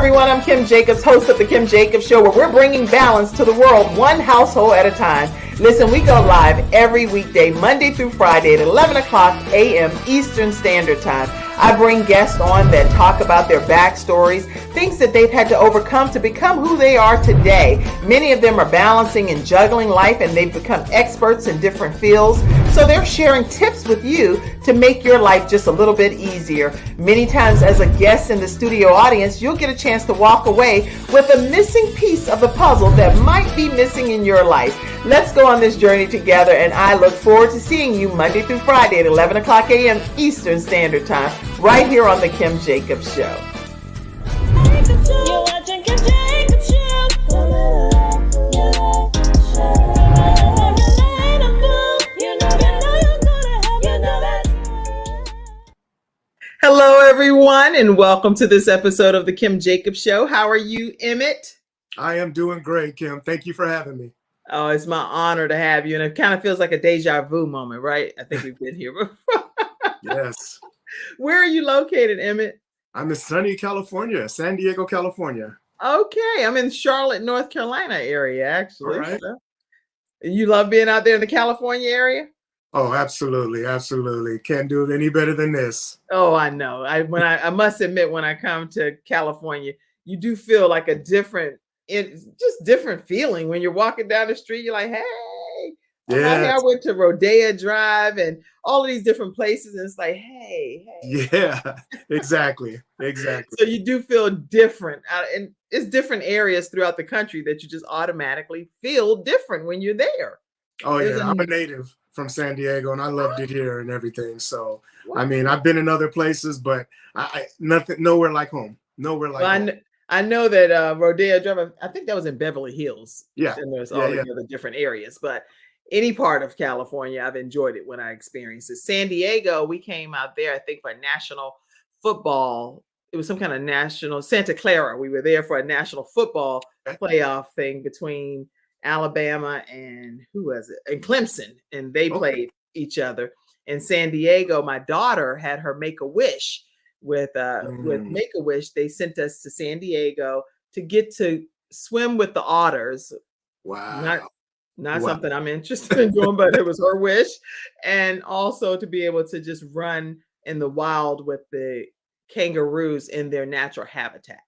everyone. I'm Kim Jacobs, host of The Kim Jacobs Show, where we're bringing balance to the world, one household at a time. Listen, we go live every weekday, Monday through Friday at 11 o'clock a.m. Eastern Standard Time. I bring guests on that talk about their backstories, things that they've had to overcome to become who they are today. Many of them are balancing and juggling life, and they've become experts in different fields. So they're sharing tips with you to make your life just a little bit easier. Many times as a guest in the studio audience, you'll get a chance to walk away with a missing piece of the puzzle that might be missing in your life. Let's go on this journey together, and I look forward to seeing you Monday through Friday at 11 o'clock a.m. Eastern Standard Time, right here on The Kim Jacobs Show. Hello, everyone, and welcome to this episode of The Kim Jacobs Show. How are you, Emmett? I am doing great, Kim. Thank you for having me. Oh, it's my honor to have you. And it kind of feels like a deja vu moment, right? I think we've been here before. Yes. Where are you located, Emmett? I'm in sunny California, San Diego, California. Okay. I'm in Charlotte, North Carolina area, actually. All right. So, you love being out there in the California area? Oh, absolutely. Absolutely. Can't do it any better than this. Oh, I know. I must admit, when I come to California, you do feel like a different feeling when you're walking down the street. You're like, hey, I went to Rodeo Drive and all of these different places, and it's like, hey. Yeah, exactly. So you do feel different, and it's different areas throughout the country that you just automatically feel different when you're there. Oh yeah, I'm a native from San Diego, and I loved it here and everything. So I mean, I've been in other places, but nowhere like home. Nowhere like home. I know that Rodeo Drive, I think that was in Beverly Hills. Yeah. And there's all the other different areas. But any part of California, I've enjoyed it when I experienced it. San Diego, we came out there, I think, for national football. It was some kind of national, Santa Clara. We were there for a national football playoff thing between Alabama and who was it? And Clemson. And they played each other. In San Diego, my daughter had her Make-A-Wish. With Make-A-Wish, they sent us to San Diego to get to swim with the otters. Wow. Not something I'm interested in doing, but it was her wish. And also to be able to just run in the wild with the kangaroos in their natural habitat.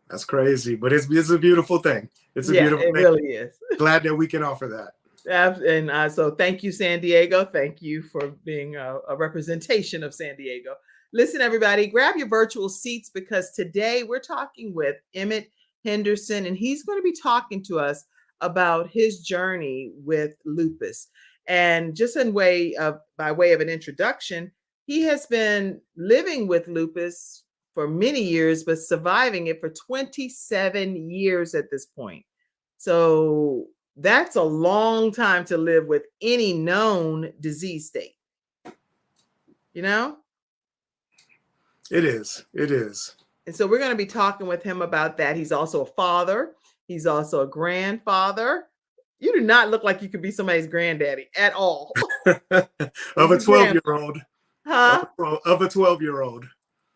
That's crazy, but it's a beautiful thing. It's a beautiful thing. It really is. Glad that we can offer that. And so thank you, San Diego. Thank you for being a representation of San Diego. Listen, everybody, grab your virtual seats, because today we're talking with Emmett Henderson, and he's going to be talking to us about his journey with lupus. And just by way of an introduction, he has been living with lupus for many years, but surviving it for 27 years at this point. So that's a long time to live with any known disease state. You know? It is. And so we're going to be talking with him about that. He's also a father. He's also a grandfather. You do not look like you could be somebody's granddaddy at all. Of a 12-year-old. Huh? Of a 12-year-old.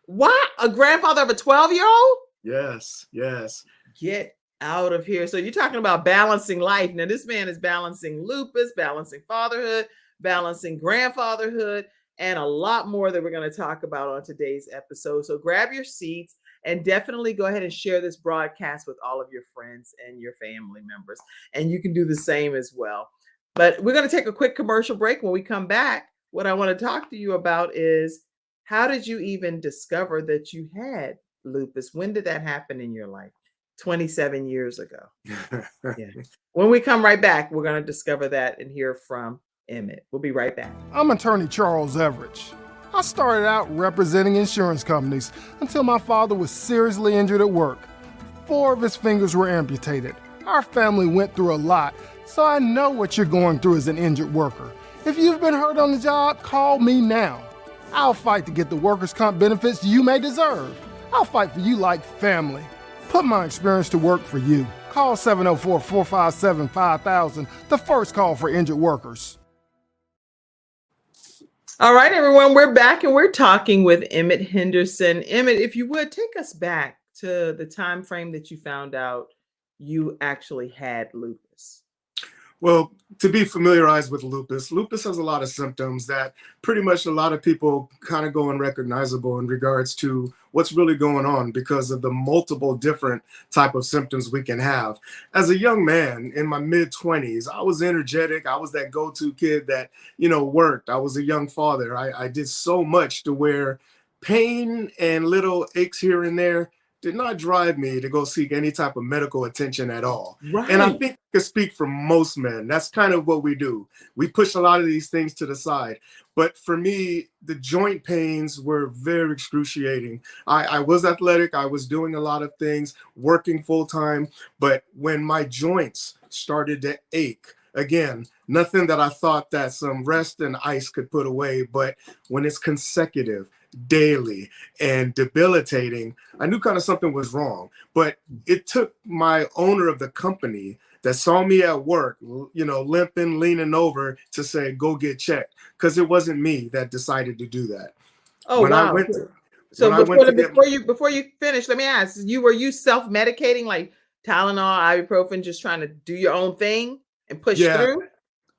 What? A grandfather of a 12-year-old? Yes. Get out of here. So you're talking about balancing life. Now, this man is balancing lupus, balancing fatherhood, balancing grandfatherhood, and a lot more that we're going to talk about on today's episode. So grab your seats and definitely go ahead and share this broadcast with all of your friends and your family members. And you can do the same as well. But we're going to take a quick commercial break. When we come back, what I want to talk to you about is, how did you even discover that you had lupus? When did that happen in your life? 27 years ago. Yeah. When we come right back, we're going to discover that and hear from Emmett. We'll be right back. I'm attorney Charles Everidge. I started out representing insurance companies until my father was seriously injured at work. 4 of his fingers were amputated. Our family went through a lot, so I know what you're going through as an injured worker. If you've been hurt on the job, call me now. I'll fight to get the workers' comp benefits you may deserve. I'll fight for you like family. Put my experience to work for you. Call 704-457-5000, the first call for injured workers. All right, everyone, we're back and we're talking with Emmett Henderson. Emmett, if you would, take us back to the time frame that you found out you actually had lupus? Well, to be familiarized with lupus, lupus has a lot of symptoms that pretty much a lot of people kind of go unrecognizable in regards to what's really going on because of the multiple different type of symptoms we can have. As a young man in my mid 20s, I was energetic. I was that go-to kid that, worked. I was a young father. I did so much to where pain and little aches here and there did not drive me to go seek any type of medical attention at all. And I Right. think I can speak for most men. That's kind of what we do. We push a lot of these things to the side. But for me, the joint pains were very excruciating. I was athletic. I was doing a lot of things, working full time. But when my joints started to ache, again, nothing that I thought that some rest and ice could put away. But when it's consecutive, daily, and debilitating, I knew kind of something was wrong. But it took my owner of the company that saw me at work, limping, leaning over to say, go get checked. Because it wasn't me that decided to do that. Oh, When I wow. went to So when I went to get before you finish, let me ask, were you self-medicating like Tylenol, ibuprofen, just trying to do your own thing and push yeah, through?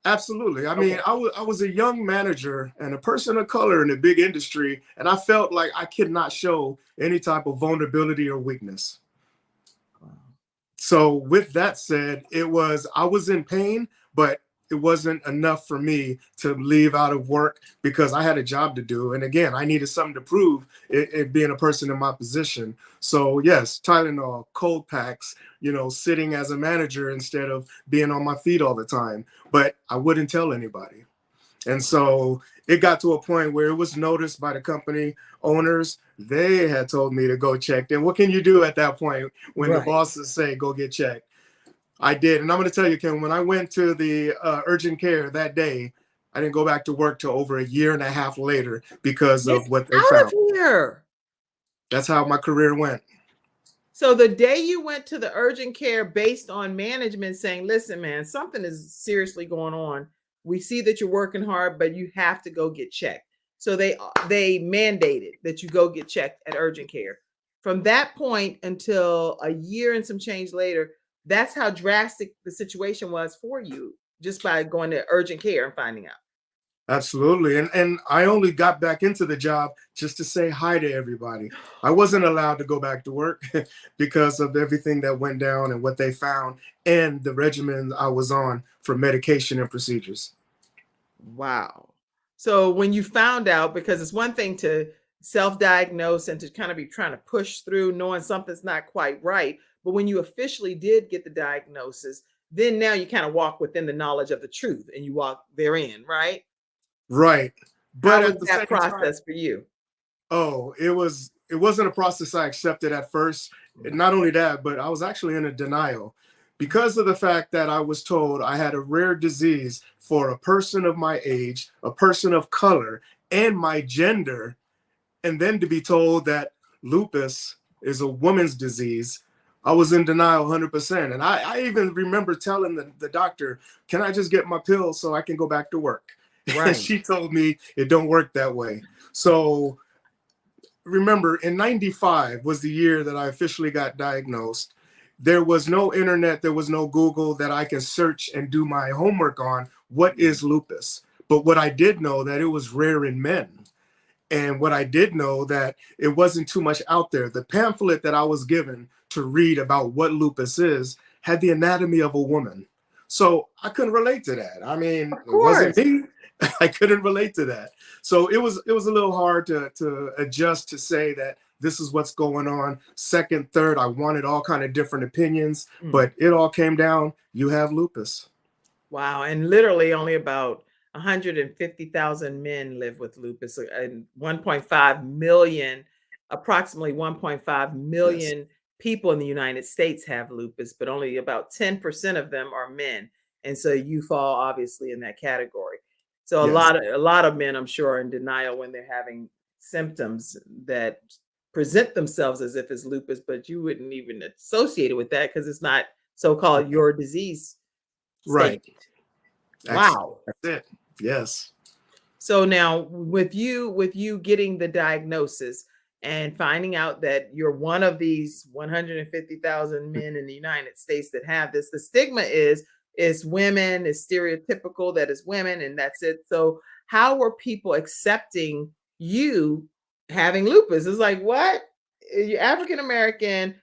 absolutely. I Okay. mean, I was a young manager and a person of color in a big industry, and I felt like I could not show any type of vulnerability or weakness. Wow. So with that said, I was in pain, but it wasn't enough for me to leave out of work because I had a job to do. And again, I needed something to prove it being a person in my position. So yes, Tylenol, cold packs, sitting as a manager instead of being on my feet all the time. But I wouldn't tell anybody. And so it got to a point where it was noticed by the company owners. They had told me to go check. And what can you do at that point when the Right. bosses say, go get checked? I did. And I'm going to tell you, Kim, when I went to the urgent care that day, I didn't go back to work till over a year and a half later because Get of what they out of found. here. That's how my career went. So the day you went to the urgent care based on management saying, listen, man, something is seriously going on. We see that you're working hard, but you have to go get checked. So they mandated that you go get checked at urgent care. From that point until a year and some change later, that's how drastic the situation was for you just by going to urgent care and finding out. Absolutely. And I only got back into the job just to say hi to everybody. I wasn't allowed to go back to work because of everything that went down and what they found and the regimen I was on for medication and procedures. Wow. So when you found out, because it's one thing to self-diagnose and to kind of be trying to push through knowing something's not quite right, but when you officially did get the diagnosis, then now you kind of walk within the knowledge of the truth and you walk therein, right? Right. How But was at the that same time, process for you? oh, it wasn't a process I accepted at first. And not only that, but I was actually in a denial because of the fact that I was told I had a rare disease for a person of my age, a person of color, and my gender, and then to be told that lupus is a woman's disease. I was in denial 100%. And I even remember telling the doctor, can I just get my pills so I can go back to work? And Right. she told me it don't work that way. So remember, in 95 was the year that I officially got diagnosed. There was no internet, there was no Google that I can search and do my homework on what is lupus. But what I did know that it was rare in men. And what I did know that it wasn't too much out there. The pamphlet that I was given to read about what lupus is had the anatomy of a woman. So I couldn't relate to that. I mean, Of it wasn't course. me. I couldn't relate to that. So it was a little hard to adjust to say that this is what's going on. Second, third, I wanted all kind of different opinions, Mm. but it all came down, you have lupus. Wow. And literally only about 150,000 men live with lupus and 1.5 million, approximately 1.5 Yes. million people in the United States have lupus, but only about 10% of them are men. And so you fall obviously in that category. So Yes. a lot of men, I'm sure, are in denial when they're having symptoms that present themselves as if it's lupus, but you wouldn't even associate it with that because it's not so-called your disease Right. state. That's Wow. that's it. Yes. So now with you getting the diagnosis and finding out that you're one of these 150,000 men in the United States that have this. The stigma is women, is stereotypical that is women, and that's it. So how were people accepting you having lupus? It's like, what? You're African American,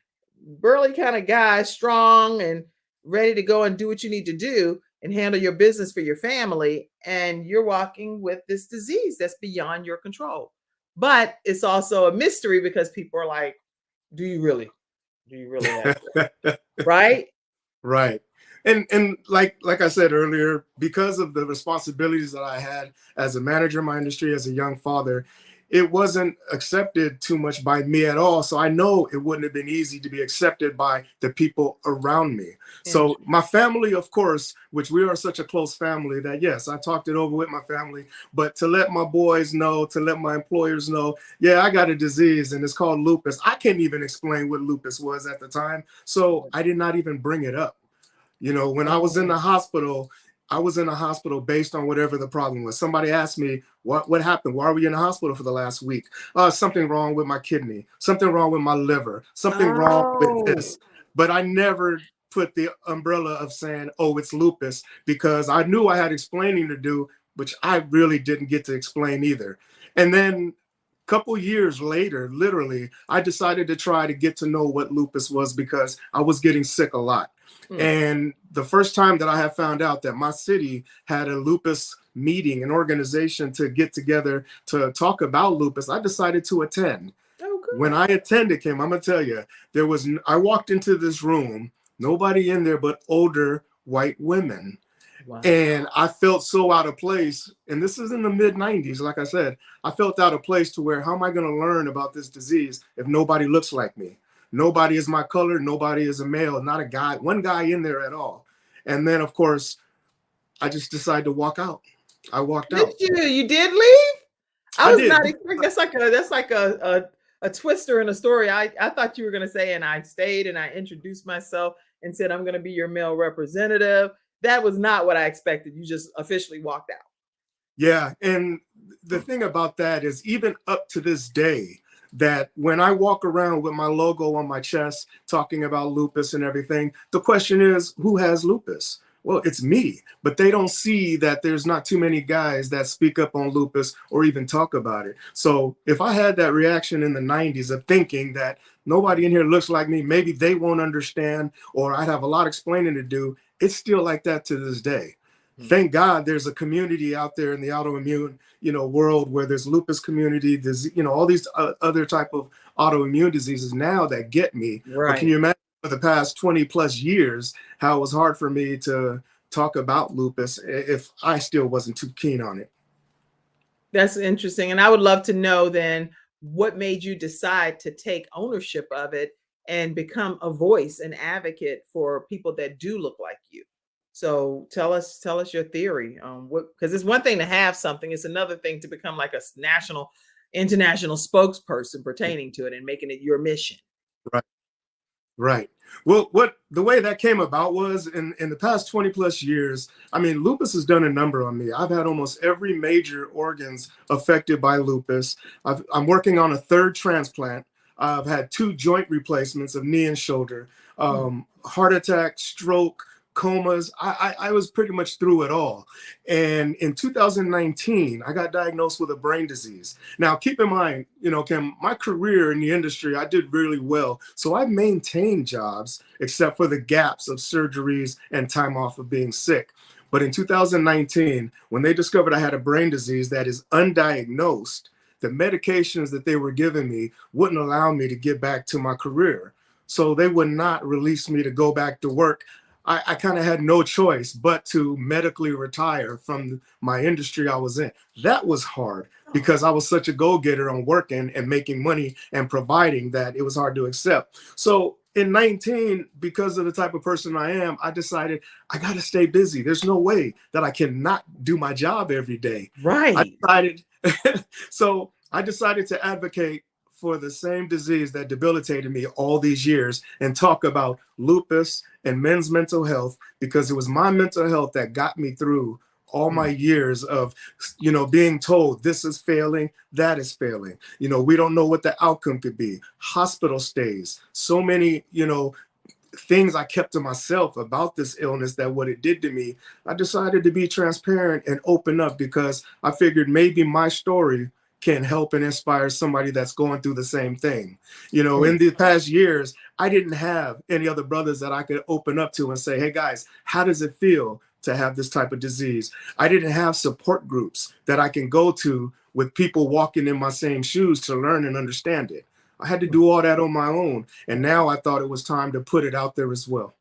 burly kind of guy, strong and ready to go and do what you need to do and handle your business for your family. And you're walking with this disease that's beyond your control. But it's also a mystery because people are like, do you really? Do you really have it? Right? Right. And like I said earlier, because of the responsibilities that I had as a manager in my industry, as a young father, it wasn't accepted too much by me at all. So I know it wouldn't have been easy to be accepted by the people around me. So my family, of course, which we are such a close family that yes, I talked it over with my family, but to let my boys know, to let my employers know, yeah, I got a disease and it's called lupus. I can't even explain what lupus was at the time. So I did not even bring it up. You know, when I was in the hospital, I was in the hospital based on whatever the problem was. Somebody asked me, what happened? Why are we in the hospital for the last week? Something wrong with my kidney, something wrong with my liver, something wrong with this. But I never put the umbrella of saying, oh, it's lupus, because I knew I had explaining to do, which I really didn't get to explain either. And then a couple years later, literally, I decided to try to get to know what lupus was because I was getting sick a lot. And the first time that I had found out that my city had a lupus meeting, an organization to get together to talk about lupus, I decided to attend. When I attended, Kim, I'm gonna tell you, I walked into this room, nobody in there but older white women. Wow. And I felt so out of place. And this is in the mid 90s. Like I said, I felt out of place to where, how am I going to learn about this disease if nobody looks like me? Nobody is my color. Nobody is a male, not a guy, one guy in there at all. And then, of course, I just decided to walk out. I walked out. You did leave? I was did. not expecting. That's like a twister in a story. I thought you were going to say, and I stayed and I introduced myself and said, I'm going to be your male representative. That was not what I expected. You just officially walked out. Yeah. And the thing about that is, even up to this day, that when I walk around with my logo on my chest talking about lupus and everything, the question is, who has lupus? Well, it's me, but they don't see that there's not too many guys that speak up on lupus or even talk about it. So if I had that reaction in the 90s of thinking that nobody in here looks like me, maybe they won't understand, or I'd have a lot of explaining to do, it's still like that to this day. Thank God there's a community out there in the autoimmune, world where there's lupus community, there's, all these other type of autoimmune diseases now that get me. Right. But can you imagine for the past 20 plus years, how it was hard for me to talk about lupus if I still wasn't too keen on it? That's interesting. And I would love to know then what made you decide to take ownership of it and become a voice, an advocate for people that do look like you. So tell us your theory on because it's one thing to have something, it's another thing to become like a international spokesperson pertaining to it and making it your mission. Right. Well, the way that came about was in the past 20 plus years, I mean, lupus has done a number on me. I've had almost every major organs affected by lupus. I'm working on a third transplant. I've had 2 joint replacements of knee and shoulder, heart attack, stroke, comas. I was pretty much through it all. And in 2019, I got diagnosed with a brain disease. Now, keep in mind, Kim, my career in the industry, I did really well. So I maintained jobs, except for the gaps of surgeries and time off of being sick. But in 2019, when they discovered I had a brain disease that is undiagnosed, the medications that they were giving me wouldn't allow me to get back to my career. So they would not release me to go back to work. I kind of had no choice but to medically retire from my industry I was in. That was hard because I was such a go-getter on working and making money and providing that it was hard to accept. So in 19, because of the type of person I am, I decided I got to stay busy. There's no way that I cannot do my job every day. Right. I decided to advocate for the same disease that debilitated me all these years and talk about lupus and men's mental health, because it was my mental health that got me through all my years of, being told this is failing, that is failing. We don't know what the outcome could be. Hospital stays, so many, things I kept to myself about this illness, that what it did to me. I decided to be transparent and open up because I figured maybe my story can help and inspire somebody that's going through the same thing. In the past years, I didn't have any other brothers that I could open up to and say, hey guys, how does it feel to have this type of disease? I didn't have support groups that I can go to with people walking in my same shoes to learn and understand it. I had to do all that on my own. And now I thought it was time to put it out there as well.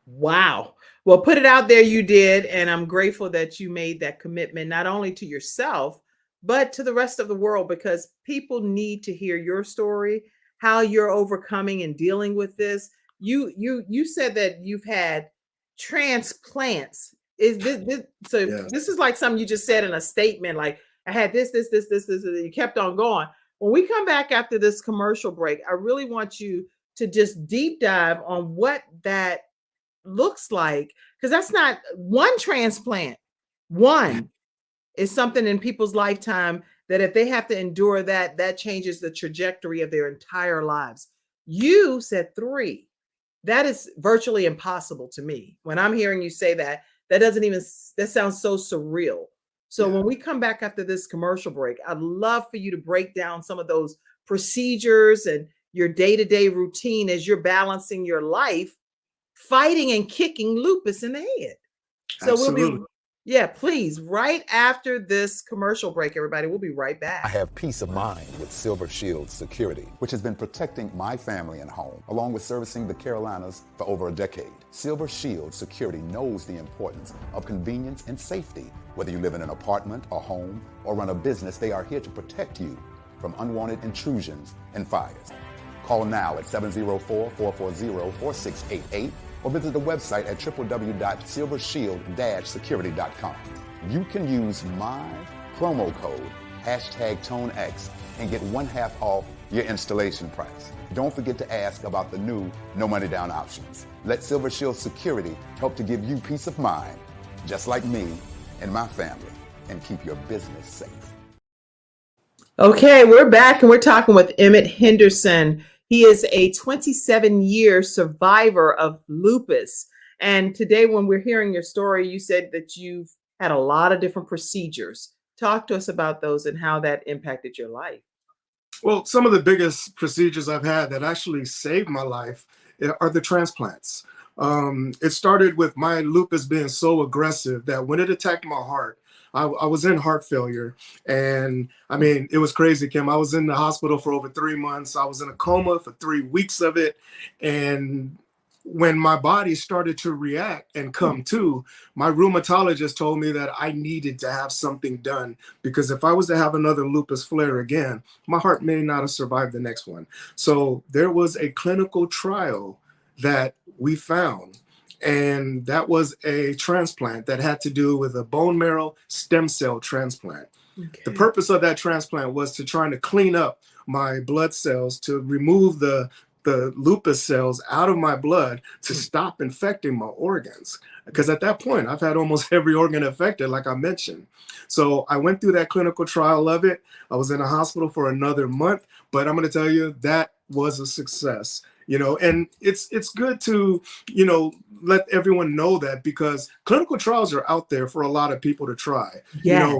Wow. Well, put it out there, you did. And I'm grateful that you made that commitment, not only to yourself, but to the rest of the world, because people need to hear your story, how you're overcoming and dealing with this. You said that you've had transplants. Is this so? Yes. This is like something you just said in a statement, like I had this, you kept on going. When we come back after this commercial break, I really want you to just deep dive on what that looks like, because that's not one transplant. One is something in people's lifetime that if they have to endure that, that changes the trajectory of their entire lives. You said 3. That is virtually impossible to me. When I'm hearing you say that, that sounds so surreal. So when we come back after this commercial break, I'd love for you to break down some of those procedures and your day-to-day routine as you're balancing your life, fighting and kicking lupus in the head. So Absolutely. please, right after this commercial break, everybody, we'll be right back. I have peace of mind with Silver Shield Security, which has been protecting my family and home, along with servicing the Carolinas for over a decade. Silver Shield Security knows the importance of convenience and safety. Whether you live in an apartment, a home, or run a business, they are here to protect you from unwanted intrusions and fires. Call now at 704-440-4688 or visit the website at www.silvershield-security.com. You can use my promo code #ToneX and get 1/2 off your installation price. Don't forget to ask about the new no money down options. Let Silver Shield Security help to give you peace of mind, just like me and my family, and keep your business safe. Okay, we're back and we're talking with Emmett Henderson. He is a 27-year survivor of lupus. And today, when we're hearing your story, you said that you've had a lot of different procedures. Talk to us about those and how that impacted your life. Well, some of the biggest procedures I've had that actually saved my life are the transplants. It started with my lupus being so aggressive that when it attacked my heart, I was in heart failure. And I mean, it was crazy, Kim. I was in the hospital for over 3 months. I was in a coma for 3 weeks of it. And when my body started to react and come to, my rheumatologist told me that I needed to have something done, because if I was to have another lupus flare again, my heart may not have survived the next one. So there was a clinical trial that we found, and that was a transplant that had to do with a bone marrow stem cell transplant. Okay. The purpose of that transplant was to try to clean up my blood cells, to remove the lupus cells out of my blood to stop infecting my organs. Because at that point, I've had almost every organ affected, like I mentioned. So I went through that clinical trial of it. I was in a hospital for another month, but I'm going to tell you that was a success. And it's good to, let everyone know that, because clinical trials are out there for a lot of people to try. Yeah.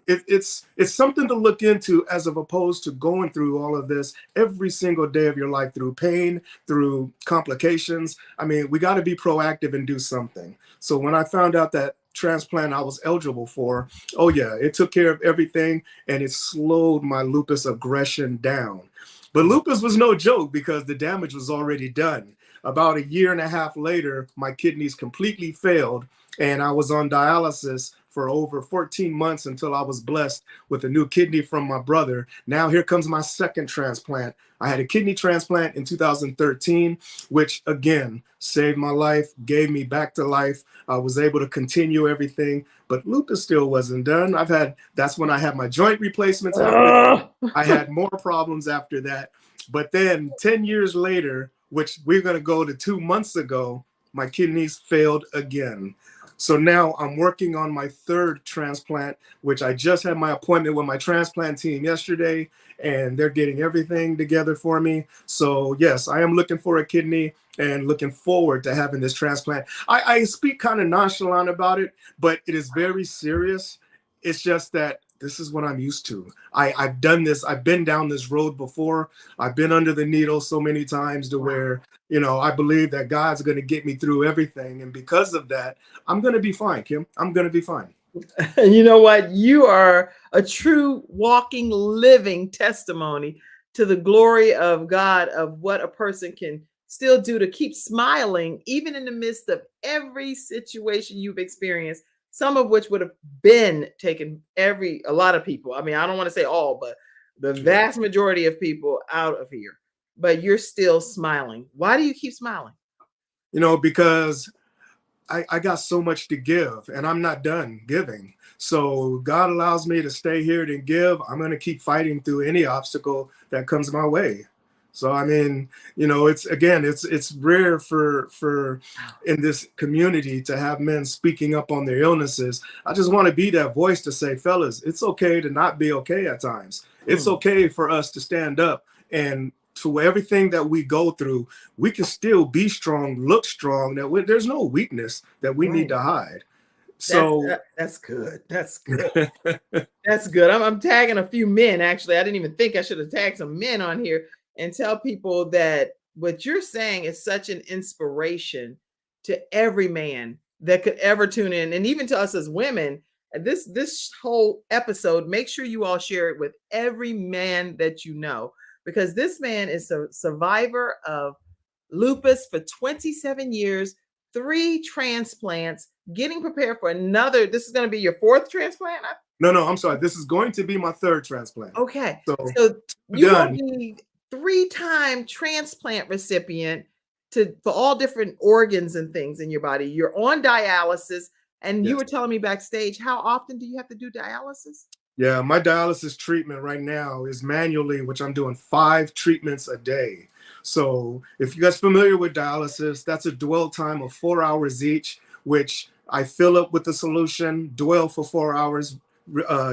It's something to look into, as opposed to going through all of this every single day of your life through pain, through complications. I mean, we got to be proactive and do something. So when I found out that transplant I was eligible for, oh yeah, it took care of everything, and it slowed my lupus aggression down. But lupus was no joke, because the damage was already done. About 1.5 years later, my kidneys completely failed, and I was on dialysis for over 14 months until I was blessed with a new kidney from my brother. Now here comes my second transplant. I had a kidney transplant in 2013, which again saved my life, gave me back to life. I was able to continue everything, but lupus still wasn't done. That's when I had my joint replacements. I had more problems after that. But then 10 years later, which we're going to go to 2 months ago, my kidneys failed again. So now I'm working on my third transplant, which I just had my appointment with my transplant team yesterday, and they're getting everything together for me. So yes, I am looking for a kidney and looking forward to having this transplant. I speak kind of nonchalant about it, but it is very serious. It's just that this is what I'm used to. I've done this. I've been down this road before. I've been under the needle so many times to where, I believe that God's going to get me through everything. And because of that, I'm going to be fine, Kim. I'm going to be fine. You know what? You are a true walking, living testimony to the glory of God, of what a person can still do to keep smiling, even in the midst of every situation you've experienced, some of which would have been taken a lot of people. I mean, I don't want to say all, but the vast majority of people out of here. But you're still smiling. Why do you keep smiling? Because I got so much to give and I'm not done giving. So God allows me to stay here to give. I'm going to keep fighting through any obstacle that comes my way. So, I mean, it's rare for in this community to have men speaking up on their illnesses. I just want to be that voice to say, fellas, it's okay to not be okay at times. It's okay for us to stand up, and to everything that we go through, we can still be strong, look strong, there's no weakness that we need to hide. So that's good. That's good. That's good. I'm tagging a few men. Actually, I didn't even think I should have tagged some men on here and tell people that what you're saying is such an inspiration to every man that could ever tune in, and even to us as women. This whole episode, make sure you all share it with every man that you know, because this man is a survivor of lupus for 27 years, 3 transplants, getting prepared for another. This is going to be your 4th transplant? No, I'm sorry. This is going to be my 3rd transplant. Okay. So you will be 3-time transplant recipient for all different organs and things in your body. You're on dialysis, and you were telling me backstage, how often do you have to do dialysis? Yeah, my dialysis treatment right now is manually, which I'm doing 5 treatments a day. So if you guys are familiar with dialysis, that's a dwell time of 4 hours each, which I fill up with the solution, dwell for 4 hours,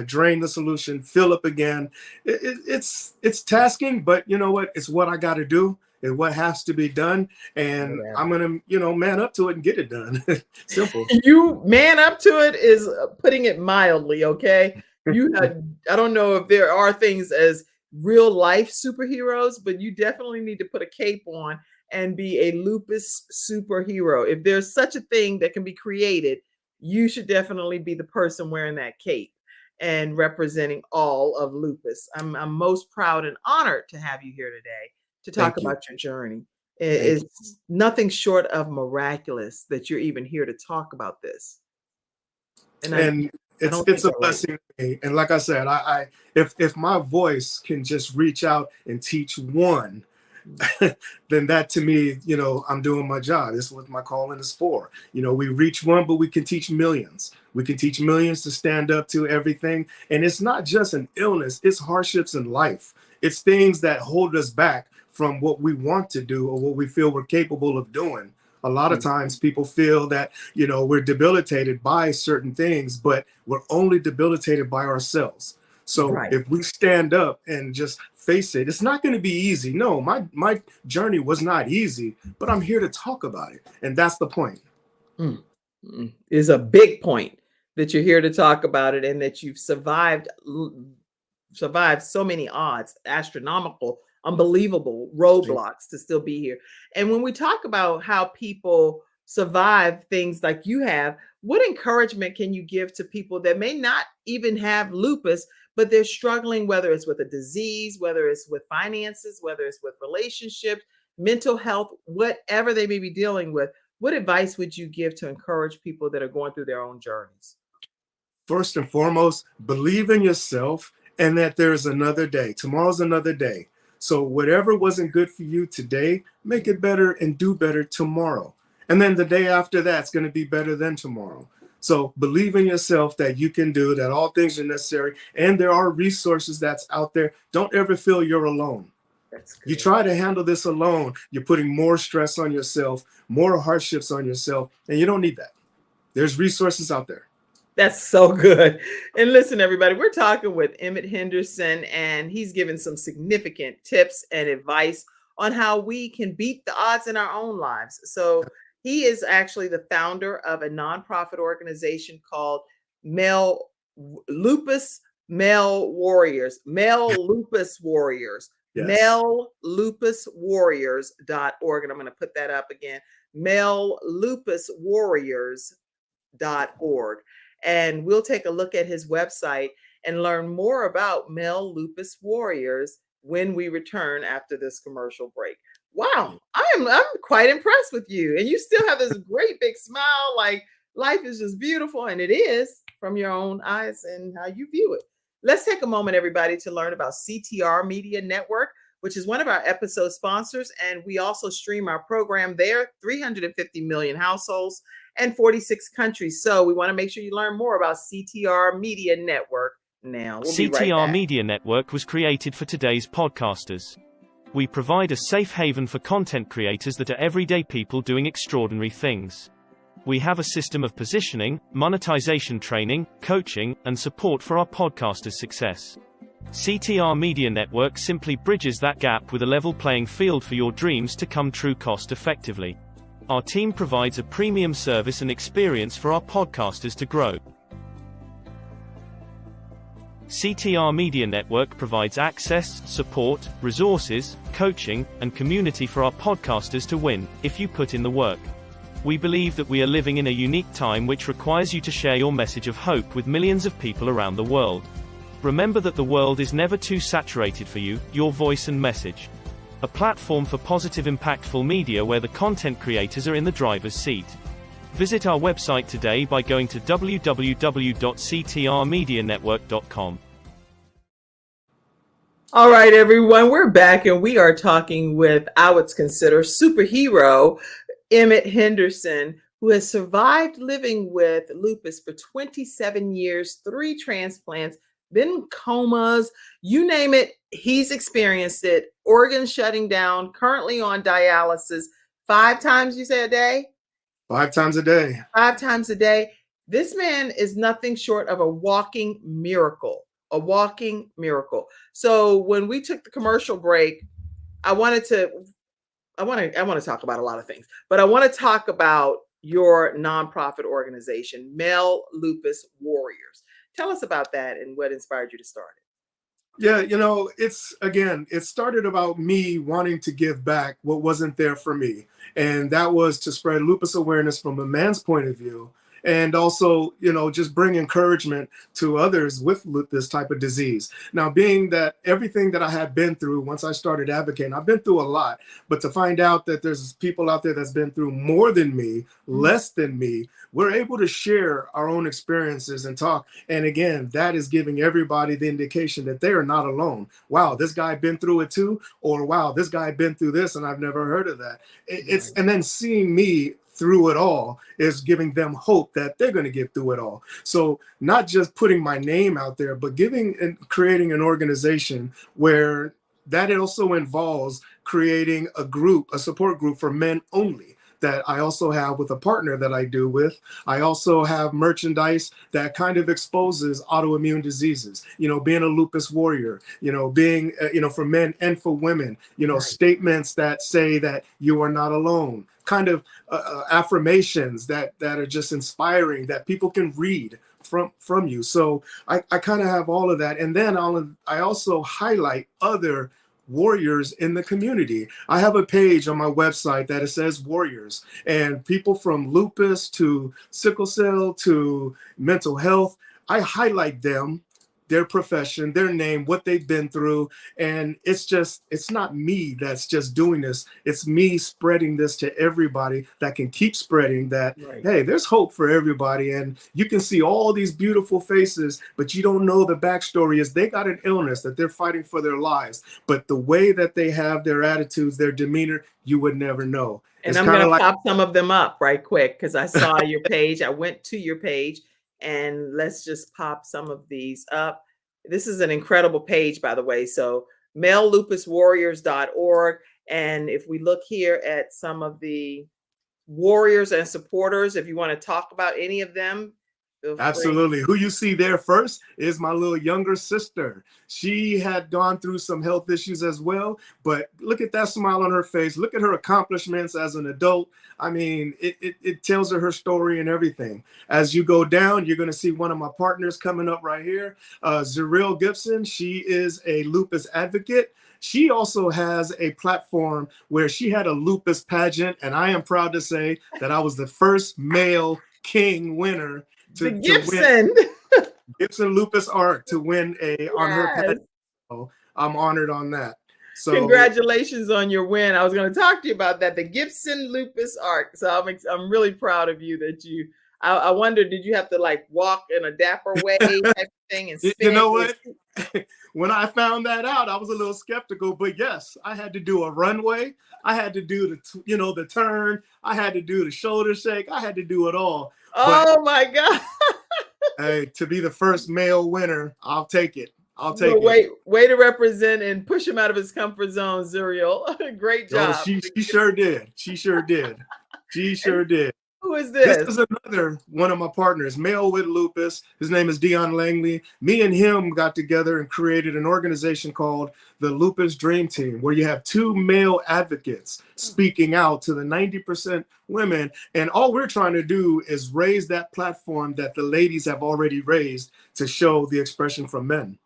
drain the solution, fill up again. It's tasking, but you know what? It's what I got to do. It's what has to be done, and I'm gonna, man up to it and get it done. Simple. You man up to it is putting it mildly. Okay. I don't know if there are things as real life superheroes, but you definitely need to put a cape on and be a lupus superhero. If there's such a thing that can be created, you should definitely be the person wearing that cape and representing all of lupus. I'm most proud and honored to have you here today to talk about your journey. It's nothing short of miraculous that you're even here to talk about this. And it's a blessing to me. And like I said, if my voice can just reach out and teach one, then that to me, I'm doing my job. This is what my calling is for. We reach one, but we can teach millions. We can teach millions to stand up to everything. And it's not just an illness, it's hardships in life. It's things that hold us back from what we want to do or what we feel we're capable of doing. A lot of times people feel that, we're debilitated by certain things, but we're only debilitated by ourselves. So if we stand up and just face it, it's not going to be easy. No, my journey was not easy, but I'm here to talk about it. And that's the point. Is a big point that you're here to talk about it, and that you've survived so many odds, astronomical, unbelievable roadblocks to still be here. And when we talk about how people survive things like you have, what encouragement can you give to people that may not even have lupus, but they're struggling, whether it's with a disease, whether it's with finances, whether it's with relationships, mental health, whatever they may be dealing with? What advice would you give to encourage people that are going through their own journeys? First and foremost, believe in yourself and that there's another day. Tomorrow's another day. So whatever wasn't good for you today, make it better and do better tomorrow. And then the day after that's going to be better than tomorrow. So believe in yourself that you can do that. All things are necessary. And there are resources that's out there. Don't ever feel you're alone. You try to handle this alone, you're putting more stress on yourself, more hardships on yourself, and you don't need that. there's resources out there. That's so good. And listen, everybody, we're talking with Emmett Henderson, and he's given some significant tips and advice on how we can beat the odds in our own lives. So he is actually the founder of a nonprofit organization called Lupus Male Warriors, Male Lupus Warriors, Yes. MaleLupusWarriors.org. And I'm going to put that up again, MaleLupusWarriors.org. And we'll take a look at his website and learn more about Male Lupus Warriors when we return after this commercial break. Wow, I'm quite impressed with you. And you still have this great big smile, like life is just beautiful. And it is, from your own eyes and how you view it. Let's take a moment, everybody, to learn about CTR Media Network, which is one of our episode sponsors. And we also stream our program there, 350 million households and 46 countries. So we want to make sure you learn more about CTR Media Network now. We'll be right CTR back. Media Network was created for today's podcasters. We provide a safe haven for content creators that are everyday people doing extraordinary things. We have a system of positioning, monetization training, coaching, and support for our podcasters' success. CTR Media Network simply bridges that gap with a level playing field for your dreams to come true cost effectively. Our team provides a premium service and experience for our podcasters to grow. CTR Media Network provides access, support, resources, coaching, and community for our podcasters to win, if you put in the work. We believe that we are living in a unique time which requires you to share your message of hope with millions of people around the world. Remember that the world is never too saturated for you, your voice and message. A platform for positive, impactful media where the content creators are in the driver's seat. Visit our website today by going to www.ctrmedianetwork.com. All right, everyone, we're back and we are talking with, I would consider, superhero Emmett Henderson, who has survived living with lupus for 27 years, 3 transplants, been comas, you name it, he's experienced it, organs shutting down, currently on dialysis 5 times, you say, a day? 5 times a day. 5 times a day. This man is nothing short of a walking miracle, a walking miracle. So when we took the commercial break, I want to talk about a lot of things, but I want to talk about your nonprofit organization, Male Lupus Warriors. Tell us about that and what inspired you to start it. Yeah, it started about me wanting to give back what wasn't there for me. And that was to spread lupus awareness from a man's point of view. And also, just bring encouragement to others with this type of disease. Now, being that everything that I had been through, once I started advocating, I've been through a lot, but to find out that there's people out there that's been through more than me, less than me, we're able to share our own experiences and talk. And again, that is giving everybody the indication that they are not alone. Wow, this guy been through it too, or wow, this guy been through this and I've never heard of that. And then seeing me through it all is giving them hope that they're going to get through it all. So not just putting my name out there, but giving and creating an organization where that also involves creating a support group for men only, that I also have with a partner that I do with. I also have merchandise that kind of exposes autoimmune diseases, being a lupus warrior, being, for men and for women, right. Statements that say that you are not alone, kind of affirmations that are just inspiring, that people can read from you. So I kind of have all of that. And then I also highlight other warriors in the community. I have a page on my website that it says warriors, and people from lupus to sickle cell to mental health, I highlight them, their profession, their name, what they've been through. And it's not me that's just doing this. It's me spreading this to everybody that can keep spreading that, right. Hey, there's hope for everybody. And you can see all these beautiful faces, but you don't know the backstory is they got an illness that they're fighting for their lives. But the way that they have their attitudes, their demeanor, you would never know. And I'm going to pop some of them up right quick because I saw your page. I went to your page. And let's just pop some of these up. This is an incredible page, by the way. So MaleLupusWarriors.org. And if we look here at some of the warriors and supporters. If you want to talk about any of them, feel free. Absolutely. Who you see there first is my little younger sister. She had gone through some health issues as well, but look at that smile on her face. Look at her accomplishments as an adult. I mean, it tells her story and everything. As you go down, you're going to see one of my partners coming up right here, Zeril Gibson. She is a lupus advocate. She also has a platform where she had a lupus pageant, and I am proud to say that I was the first male king winner to Gibson. Gibson Lupus Art to win on her pageant. So I'm honored on that. So congratulations on your win. I was going to talk to you about that, the Gibson Lupus Art. So I'm really proud of you that you. I wonder, did you have to like walk in a dapper way type thing and spin? You know what? When I found that out, I was a little skeptical, but yes, I had to do a runway. I had to do the turn. I had to do the shoulder shake. I had to do it all. Oh my God. Hey, to be the first male winner, I'll take it. I'll take it. Way to represent and push him out of his comfort zone, Zuriel. Great job. Oh, she sure did. She sure did. She sure did. Who is this? This is another one of my partners, male with lupus. His name is Dion Langley. Me and him got together and created an organization called the Lupus Dream Team, where you have two male advocates speaking out to the 90% women. And all we're trying to do is raise that platform that the ladies have already raised to show the expression from men.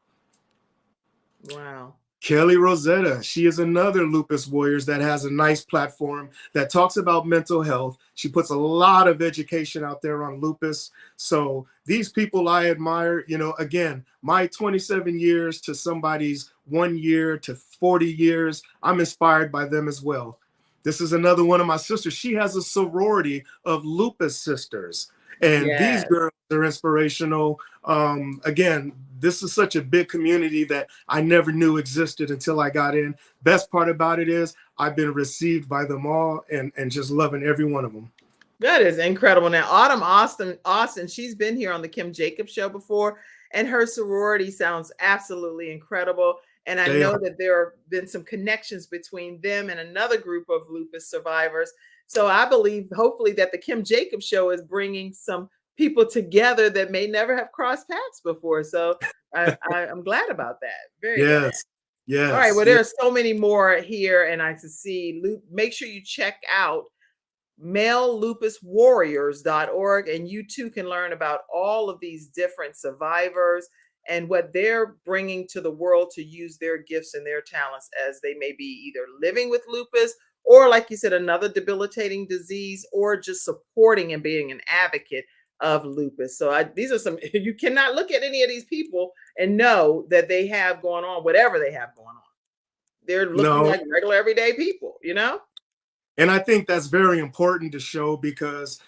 Wow. Kelly Rosetta, she is another lupus warrior that has a nice platform that talks about mental health. She puts a lot of education out there on lupus. So these people I admire, again, my 27 years to somebody's 1 year to 40 years, I'm inspired by them as well. This is another one of my sisters. She has a sorority of lupus sisters. And These girls are inspirational. Again, this is such a big community that I never knew existed until I got in. Best part about it is I've been received by them all and just loving every one of them. That is incredible. Now, Autumn Austin, she's been here on the Kim Jacobs Show before, and her sorority sounds absolutely incredible. And I know that there have been some connections between them and another group of lupus survivors. So I believe, hopefully, that the Kim Jacobs Show is bringing some people together that may never have crossed paths before. So I'm glad about that. Very good. Yes. All right. Well, there are so many more here, and I can see. Make sure you check out malelupuswarriors.org, and you too can learn about all of these different survivors and what they're bringing to the world to use their gifts and their talents as they may be either living with lupus or, like you said, another debilitating disease, or just supporting and being an advocate of lupus. So these are some, you cannot look at any of these people and know that they have going on whatever they have going on. They're looking like regular everyday people, And I think that's very important to show because,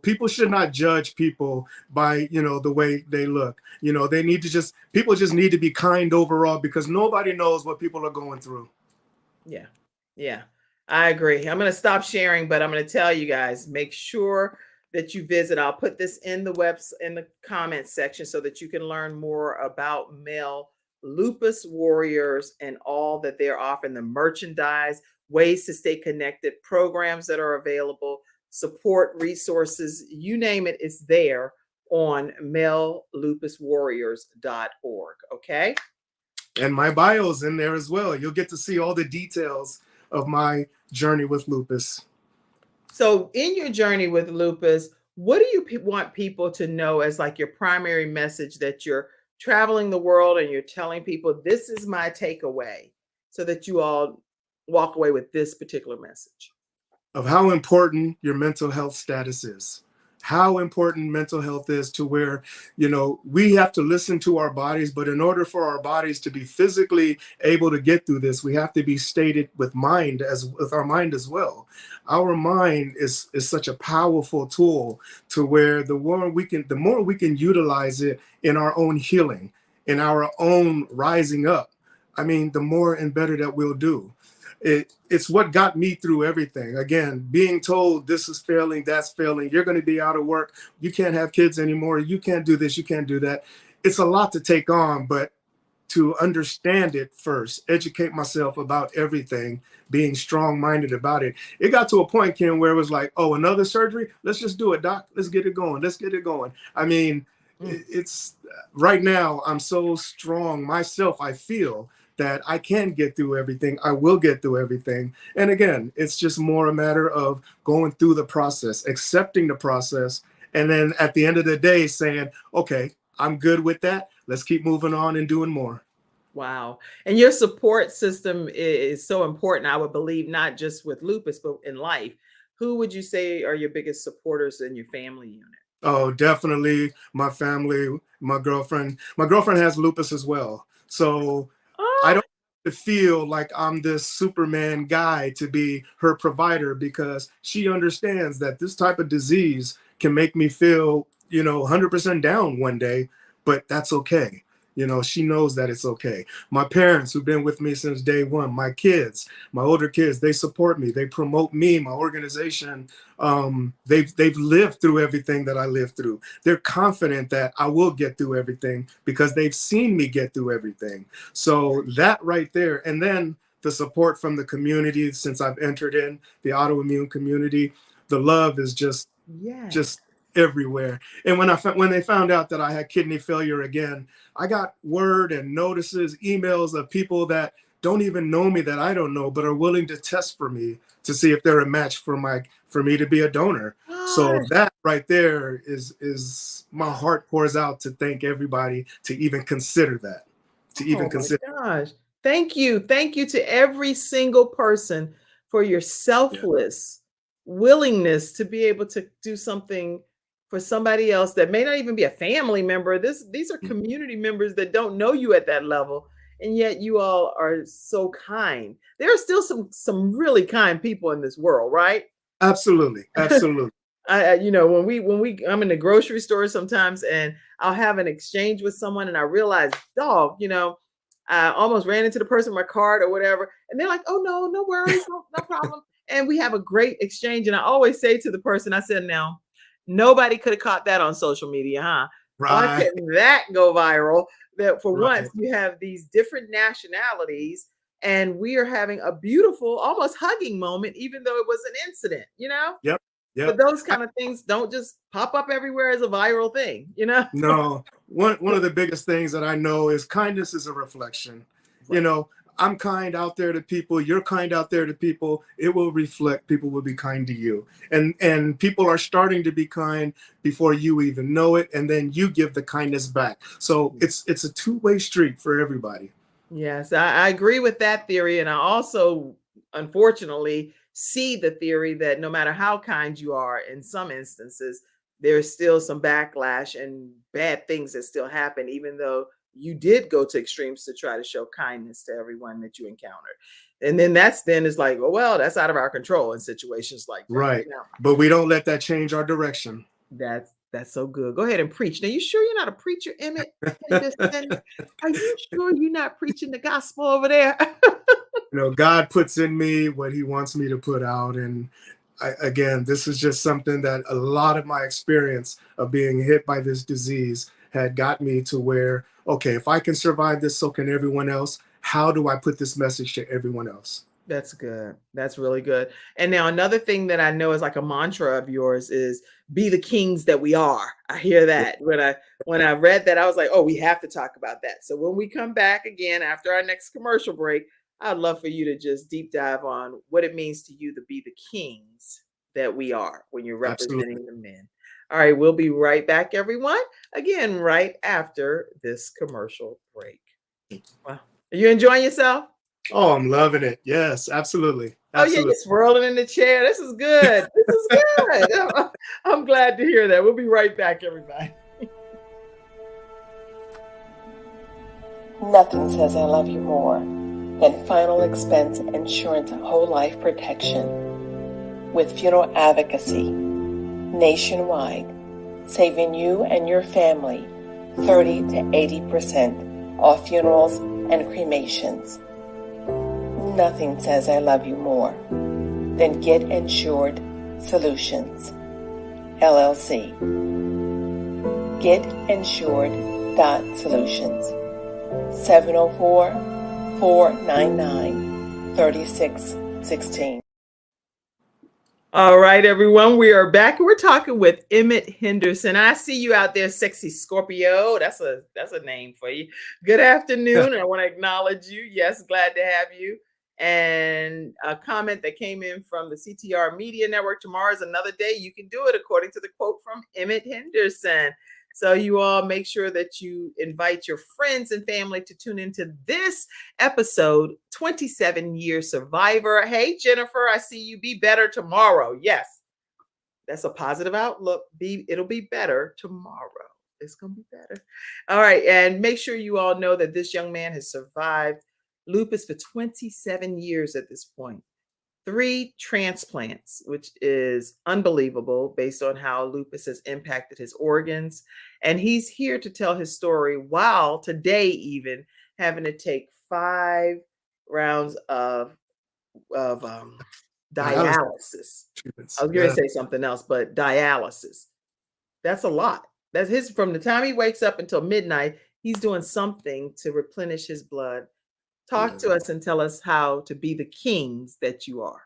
people should not judge people by, the way they look. People just need to be kind overall because nobody knows what people are going through. Yeah. I agree. I'm going to stop sharing, but I'm going to tell you guys, make sure that you visit. I'll put this in the comments section so that you can learn more about male lupus warriors and all that they're offering, the merchandise, ways to stay connected, programs that are available, support resources, you name it, it's there on malelupuswarriors.org. Okay. And my bio's in there as well. You'll get to see all the details of my journey with lupus. So in your journey with lupus, what do you want people to know as like your primary message that you're traveling the world and you're telling people, this is my takeaway, so that you all walk away with this particular message? Of how important your mental health status is. How important mental health is to where, we have to listen to our bodies, but in order for our bodies to be physically able to get through this, we have to be stated with our mind as well. Our mind is such a powerful tool to where the more we can utilize it in our own healing, in our own rising up, the more and better that we'll do. It's what got me through everything. Again, being told this is failing, that's failing, you're going to be out of work, you can't have kids anymore, you can't do this, you can't do that. It's a lot to take on, but to understand it first, educate myself about everything, being strong-minded about it. It got to a point, Kim, where it was like, oh, another surgery? Let's just do it, doc. Let's get it going. Let's get it going. I mean, it's right now, I'm so strong myself, I feel that I can get through everything. I will get through everything. And again, it's just more a matter of going through the process, accepting the process, and then at the end of the day saying, okay, I'm good with that. Let's keep moving on and doing more. Wow. And your support system is so important, I would believe, not just with lupus, but in life. Who would you say are your biggest supporters in your family unit? Oh, definitely my family, my girlfriend. My girlfriend has lupus as well. So I Oh, don't have to feel like I'm this Superman guy to be her provider, because she understands that this type of disease can make me feel, 100% down one day, but that's okay. She knows that it's okay. My parents, who've been with me since day one, my kids, my older kids, they support me. They promote me, my organization. They've lived through everything that I lived through. They're confident that I will get through everything because they've seen me get through everything. So that right there, and then the support from the community since I've entered in the autoimmune community, the love is just yes. everywhere. And when they found out that I had kidney failure again, I got word and notices, emails of people that don't even know me, that I don't know, but are willing to test for me to see if they're a match for me to be a donor. So Gosh. that right there is my heart pours out to thank everybody to even consider that. To even Oh my consider. gosh. Thank you. Thank you to every single person for your Yeah. selfless willingness to be able to do something for somebody else that may not even be a family member. These are community members that don't know you at that level. And yet you all are so kind. There are still some really kind people in this world, right? Absolutely. Absolutely. I'm in the grocery store sometimes and I'll have an exchange with someone and I realize, dog, I almost ran into the person with my card or whatever. And they're like, oh no worries, no problem. And we have a great exchange. And I always say to the person, I said, now, nobody could have caught that on social media, huh? Why Right. couldn't that go viral? That for once Right. you have these different nationalities and we are having a beautiful, almost hugging moment, even though it was an incident, Yep. But Yep. those kind of things don't just pop up everywhere as a viral thing. No, one of the biggest things that I know is kindness is a reflection. You Right. know, I'm kind out there to people, you're kind out there to people, it will reflect, people will be kind to you. And people are starting to be kind before you even know it, and then you give the kindness back. So it's a two-way street for everybody. Yes, I agree with that theory. And I also, unfortunately, see the theory that no matter how kind you are, in some instances, there's still some backlash and bad things that still happen, even though you did go to extremes to try to show kindness to everyone that you encountered. And then it's like, oh, well, that's out of our control in situations like that. Right. But we don't let that change our direction. That's so good. Go ahead and preach. Now, you sure you're not a preacher, Emmett Henderson? Are you sure you're not preaching the gospel over there? God puts in me what he wants me to put out. And again, this is just something that a lot of my experience of being hit by this disease had got me to where, okay, if I can survive this, so can everyone else. How do I put this message to everyone else? That's good. That's really good. And now another thing that I know is like a mantra of yours is be the kings that we are. I hear that. When I read that, I was like, oh, we have to talk about that. So when we come back again after our next commercial break, I'd love for you to just deep dive on what it means to you to be the kings that we are when you're Absolutely. representing the men. All right, we'll be right back, everyone. Again, right after this commercial break. Wow. Are you enjoying yourself? Oh, I'm loving it. Yes, absolutely. Oh, yeah, Absolutely. you're swirling in the chair. This is good. This is good. I'm glad to hear that. We'll be right back, everybody. Nothing says I love you more than final expense insurance whole life protection. With funeral advocacy nationwide, saving you and your family 30 to 80% off funerals and cremations. Nothing says I love you more than Get Insured Solutions, LLC. GetInsured.Solutions. 704-499-3616. All right, everyone, we are back. We're talking with Emmett Henderson. I see you out there, sexy Scorpio. That's a name for you. Good afternoon. I want to acknowledge you. Yes, glad to have you. And a comment that came in from the CTR Media Network. Tomorrow is another day. You can do it, according to the quote from Emmett Henderson. So you all make sure that you invite your friends and family to tune into this episode, 27-Year Survivor. Hey, Jennifer, I see you. Be better tomorrow. Yes, that's a positive outlook. It'll be better tomorrow. It's going to be better. All right. And make sure you all know that this young man has survived lupus for 27 years at this point. 3 transplants, which is unbelievable based on how lupus has impacted his organs. And he's here to tell his story while today even having to take 5 rounds of dialysis. I was going to say something else, but dialysis. That's a lot. That's his, from the time he wakes up until midnight, he's doing something to replenish his blood. Talk to us and tell us how to be the kings that you are.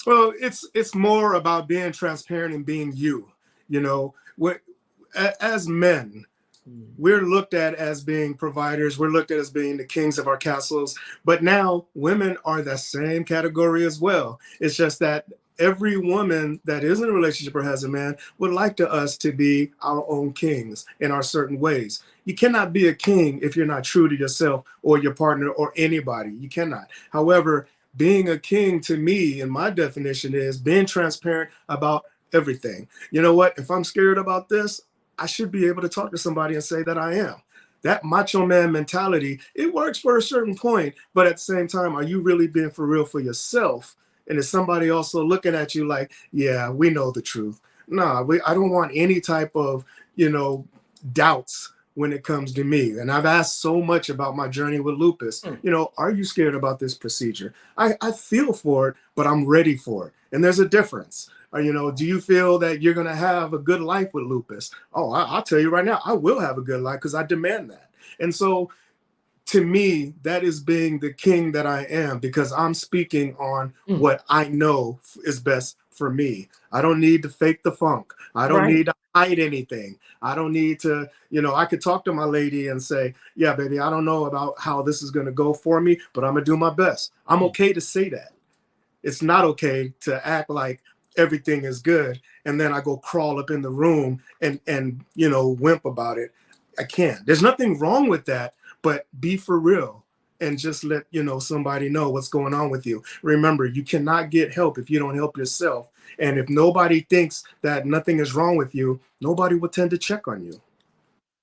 Well, it's more about being transparent and being you. You know, as men, we're looked at as being providers. We're looked at as being the kings of our castles. But now women are the same category as well. It's just that every woman that is in a relationship or has a man would like us to be our own kings in our certain ways. You cannot be a king if you're not true to yourself or your partner or anybody. You cannot. However, being a king to me, in my definition, is being transparent about everything. You know what? If I'm scared about this, I should be able to talk to somebody and say that I am. That macho man mentality, it works for a certain point, but at the same time, are you really being for real for yourself? And is somebody also looking at you like, yeah, we know the truth? No, I don't want any type of, doubts when it comes to me. And I've asked so much about my journey with lupus. Are you scared about this procedure? I feel for it, but I'm ready for it. And there's a difference. Do you feel that you're going to have a good life with lupus? Oh, I'll tell you right now, I will have a good life because I demand that. And so to me, that is being the king that I am, because I'm speaking on what I know is best for me. I don't need to fake the funk. I don't need to hide anything. I don't need to, I could talk to my lady and say, yeah, baby, I don't know about how this is going to go for me, but I'm going to do my best. I'm okay to say that. It's not okay to act like everything is good and then I go crawl up in the room and wimp about it. I can't. There's nothing wrong with that, but be for real and just let somebody know what's going on with you. Remember, you cannot get help if you don't help yourself. And if nobody thinks that nothing is wrong with you, nobody will tend to check on you.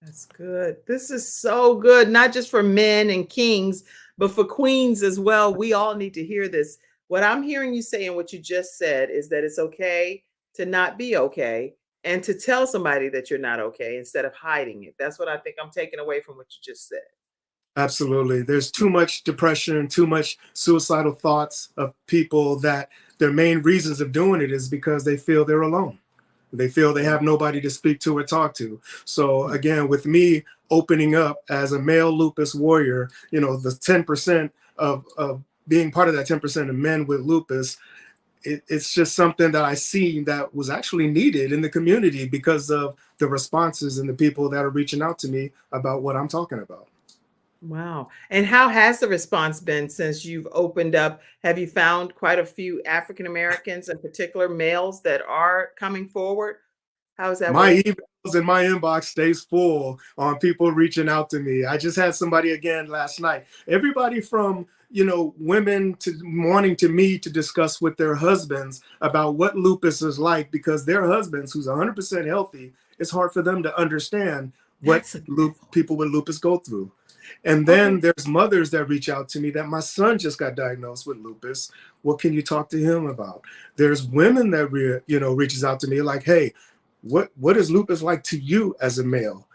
That's good. This is so good, not just for men and kings, but for queens as well. We all need to hear this. What I'm hearing you say and what you just said is that it's okay to not be okay and to tell somebody that you're not okay instead of hiding it. That's what I think I'm taking away from what you just said. Absolutely. There's too much depression, too much suicidal thoughts of people that their main reasons of doing it is because they feel they're alone. They feel they have nobody to speak to or talk to. So again, with me opening up as a male lupus warrior, the 10% of being part of that 10% of men with lupus, it's just something that I see that was actually needed in the community because of the responses and the people that are reaching out to me about what I'm talking about. Wow. And how has the response been since you've opened up? Have you found quite a few African Americans, in particular males, that are coming forward? How is that? My emails in my inbox stays full on people reaching out to me. I just had somebody again last night. Everybody from women to wanting to meet to discuss with their husbands about what lupus is like, because their husbands, who's 100% healthy, it's hard for them to understand what people with lupus go through. And then there's mothers that reach out to me that my son just got diagnosed with lupus. What can you talk to him about? There's women that reaches out to me like, hey, what is lupus like to you as a male?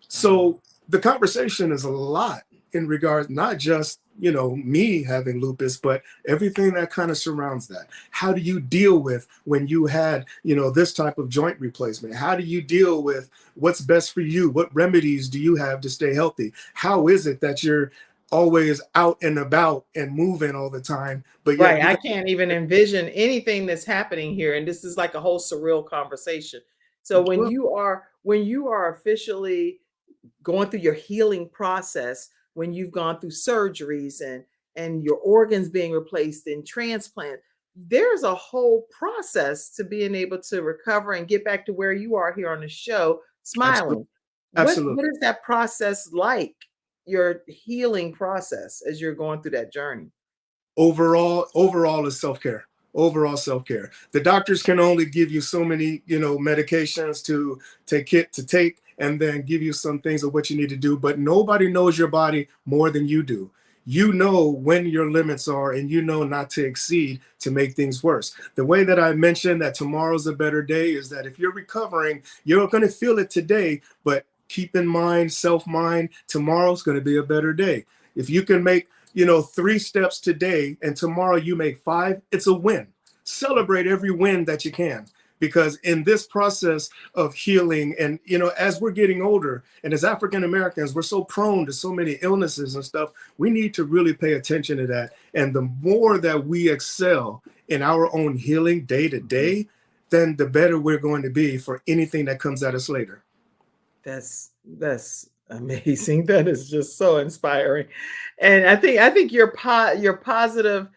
So the conversation is a lot. in regards, not just, me having lupus, but everything that kind of surrounds that. How do you deal with when you had, this type of joint replacement? How do you deal with what's best for you? What remedies do you have to stay healthy? How is it that you're always out and about and moving all the time, but yet Right. you I got, can't even envision anything that's happening here. And this is like a whole surreal conversation. So well, when you are officially going through your healing process, when you've gone through surgeries and your organs being replaced in transplant, there's a whole process to being able to recover and get back to where you are here on the show absolutely, smiling. What absolutely. is that process like, your healing process as you're going through that journey? Overall is self-care. Overall self-care. The doctors can only give you so many, medications to take and then give you some things of what you need to do, but nobody knows your body more than you do. You know when your limits are, and you know not to exceed to make things worse. The way that I mentioned that tomorrow's a better day is that if you're recovering, you're going to feel it today, but keep in mind, self-mind, tomorrow's going to be a better day. If you can make 3 steps today and tomorrow you make 5, it's a win. Celebrate every win that you can, because in this process of healing, and as we're getting older, and as African Americans, we're so prone to so many illnesses and stuff. We need to really pay attention to that, and the more that we excel in our own healing day to day, then the better we're going to be for anything that comes at us later. That's amazing. That is just so inspiring. And I think your positive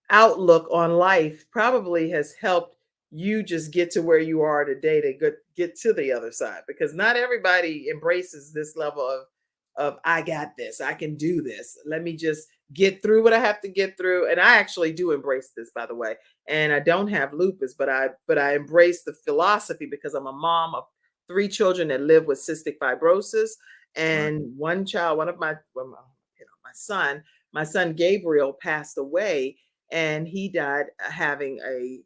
outlook on life probably has helped you just get to where you are today to get to the other side, because not everybody embraces this level of I got this, I can do this, let me just get through what I have to get through. And I actually do embrace this, by the way. And I don't have lupus, but I embrace the philosophy because I'm a mom of 3 children that live with cystic fibrosis. Right. And one of my son Gabriel passed away, and he died having a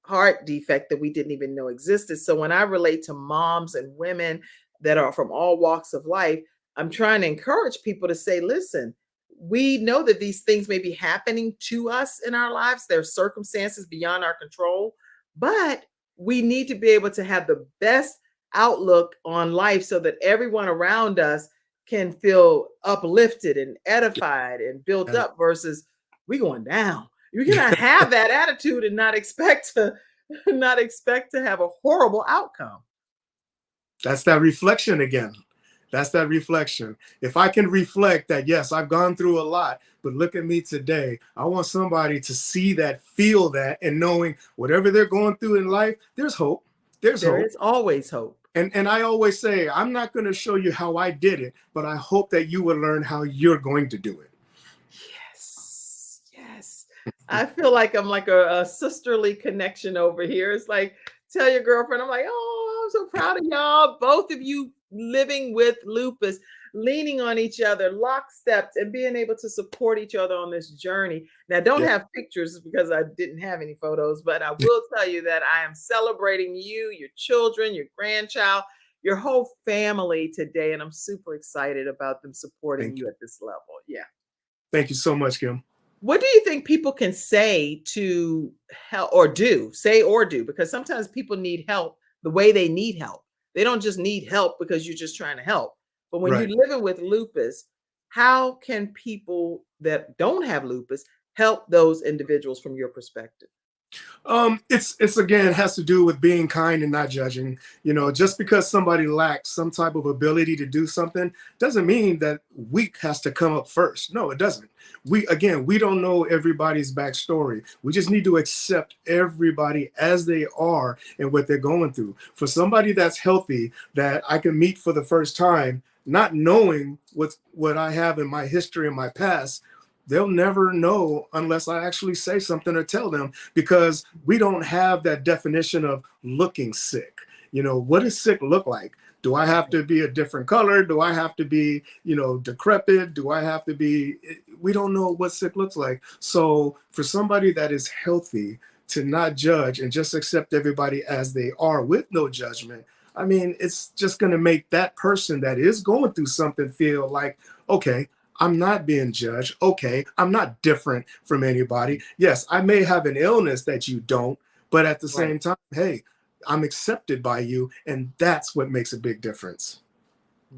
heart defect that we didn't even know existed. So when I relate to moms and women that are from all walks of life, I'm trying to encourage people to say, listen, we know that these things may be happening to us in our lives. There are circumstances beyond our control, but we need to be able to have the best outlook on life so that everyone around us can feel uplifted and edified and built Yeah. up versus we going down. You cannot have that attitude and not expect to have a horrible outcome. That's that reflection again. That's that reflection. If I can reflect that, yes, I've gone through a lot, but look at me today. I want somebody to see that, feel that, and knowing whatever they're going through in life, there's hope. There's There hope. is always hope. And I always say, I'm not going to show you how I did it, but I hope that you will learn how you're going to do it. Yes. Yes. I feel like I'm like a sisterly connection over here. It's like, tell your girlfriend, I'm like, oh, I'm so proud of y'all. Both of you living with lupus, leaning on each other, lockstep, and being able to support each other on this journey. Now, don't Yeah. have pictures because I didn't have any photos, but I will tell you that I am celebrating you, your children, your grandchild, your whole family today. And I'm super excited about them supporting Thank you you. at this level. Yeah. Thank you so much, Kim. What do you think people can say to help or do? Say or do, because sometimes people need help the way they need help. They don't just need help because you're just trying to help. But when you're Right. living with lupus, how can people that don't have lupus help those individuals from your perspective? It's again has to do with being kind and not judging. Just because somebody lacks some type of ability to do something doesn't mean that weak has to come up first. No, it doesn't. We don't know everybody's backstory. We just need to accept everybody as they are and what they're going through. For somebody that's healthy that I can meet for the first time, not knowing what I have in my history and my past, they'll never know unless I actually say something or tell them, because we don't have that definition of looking sick. What does sick look like? Do I have to be a different color? Do I have to be, decrepit? Do I have to be, we don't know what sick looks like. So for somebody that is healthy to not judge and just accept everybody as they are with no judgment, I mean, it's just going to make that person that is going through something feel like, okay, I'm not being judged. Okay, I'm not different from anybody. Yes, I may have an illness that you don't, but at the Right. same time, hey, I'm accepted by you, and that's what makes a big difference.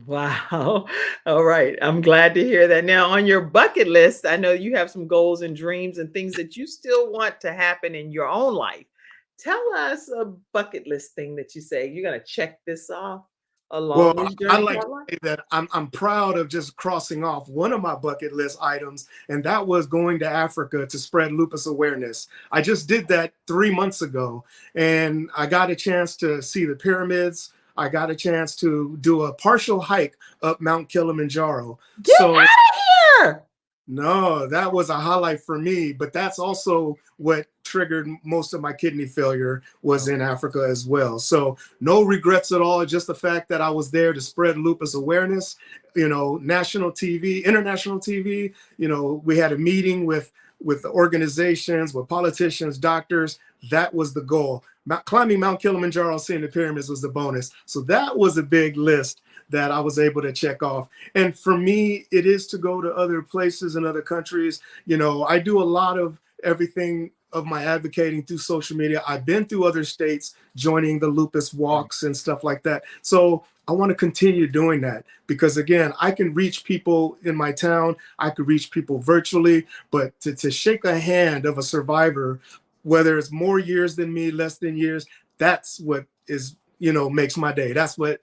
Wow. All right. I'm glad to hear that. Now, on your bucket list, I know you have some goals and dreams and things that you still want to happen in your own life. Tell us a bucket list thing that you say you're going to check this off Well, along this I journey like to called life. say that I'm proud of just crossing off one of my bucket list items, and that was going to Africa to spread lupus awareness. I just did that 3 months ago, and I got a chance to see the pyramids. I got a chance to do a partial hike up Mount Kilimanjaro. Get So out of here. no, that was a highlight for me, but that's also what triggered most of my kidney failure was in Africa as well. So no regrets at all, just the fact that I was there to spread lupus awareness, national TV, international TV, we had a meeting with the organizations, with politicians, doctors. That was the goal. Climbing Mount Kilimanjaro, seeing the pyramids was the bonus. So that was a big list that I was able to check off. And for me, it is to go to other places and other countries. I do a lot of everything of my advocating through social media. I've been through other states joining the lupus walks and stuff like that. So I want to continue doing that because, again, I can reach people in my town. I could reach people virtually, but to shake a hand of a survivor, whether it's more years than me, less than years, that's what is, makes my day. That's what,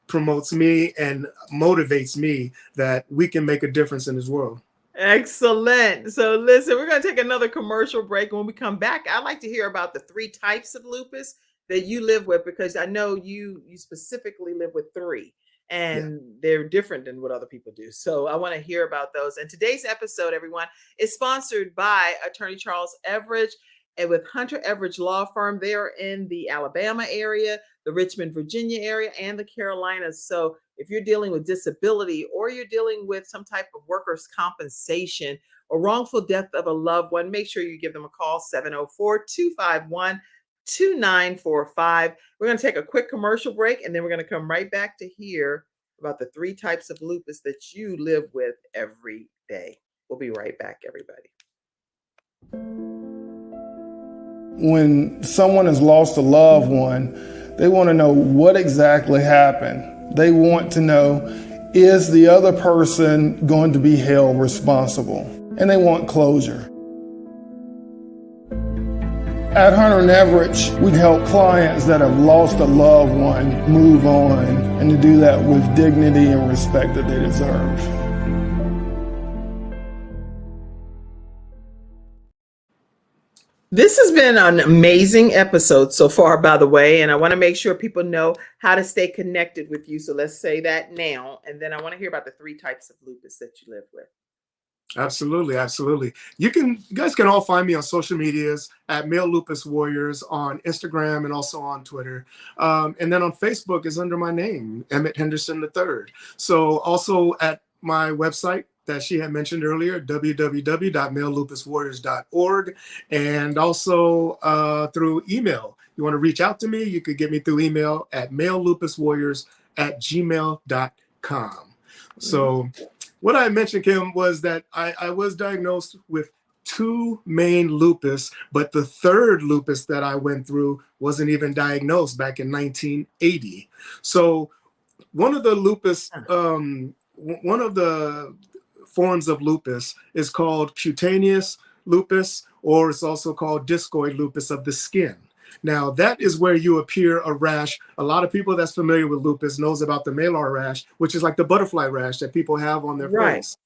promotes me and motivates me that we can make a difference in this world. Excellent. So listen, we're going to take another commercial break. When we come back, I'd like to hear about the three types of lupus that you live with, because I know you specifically live with three Yeah. and they're different than what other people do. So I want to hear about those. And today's episode, everyone, is sponsored by Attorney Charles Everidge and with Hunter Everidge Law Firm. They are in the Alabama area, the Richmond, Virginia area, and the Carolinas. So if you're dealing with disability or you're dealing with some type of workers' compensation or wrongful death of a loved one, make sure you give them a call, 704-251-2945. We're going to take a quick commercial break, and then we're going to come right back to hear about the three types of lupus that you live with every day. We'll be right back, everybody. When someone has lost a loved one, they want to know what exactly happened. They want to know, is the other person going to be held responsible? And they want closure. At Hunter and Everidge, we help clients that have lost a loved one move on, and to do that with dignity and respect that they deserve. This has been an amazing episode so far, by the way, and I want to make sure people know how to stay connected with you. So let's say that now, and then I want to hear about the three types of lupus that you live with. Absolutely, absolutely. You guys can all find me on social medias at Male Lupus Warriors on Instagram and also on Twitter. And then on Facebook is under my name, Emmett Henderson III. So also at my website that she had mentioned earlier, www.malelupuswarriors.org, and also through email. You want to reach out to me, you could get me through email at malelupuswarriors@gmail.com. So what I mentioned, Kim, was that I was diagnosed with two main lupus, but the third lupus that I went through wasn't even diagnosed back in 1980. So one of the lupus, one of the forms of lupus is called cutaneous lupus, or it's also called discoid lupus of the skin. Now, that is where you appear a rash. A lot of people that's familiar with lupus knows about the malar rash, which is like the butterfly rash that people have on their face.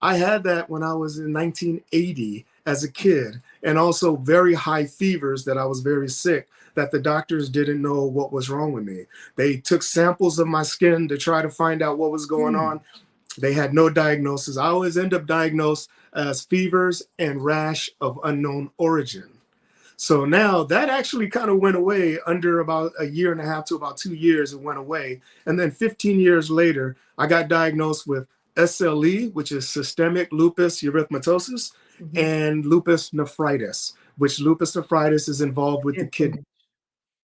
I had that when I was in 1980 as a kid, and also very high fevers that I was very sick, that the doctors didn't know what was wrong with me. They took samples of my skin to try to find out what was going on. They had no diagnosis. I always end up diagnosed as fevers and rash of unknown origin. So now that actually kind of went away under about a year and a half to about 2 years. It went away. And then 15 years later, I got diagnosed with SLE, which is systemic lupus erythematosus, and lupus nephritis, which lupus nephritis is involved with the kidney.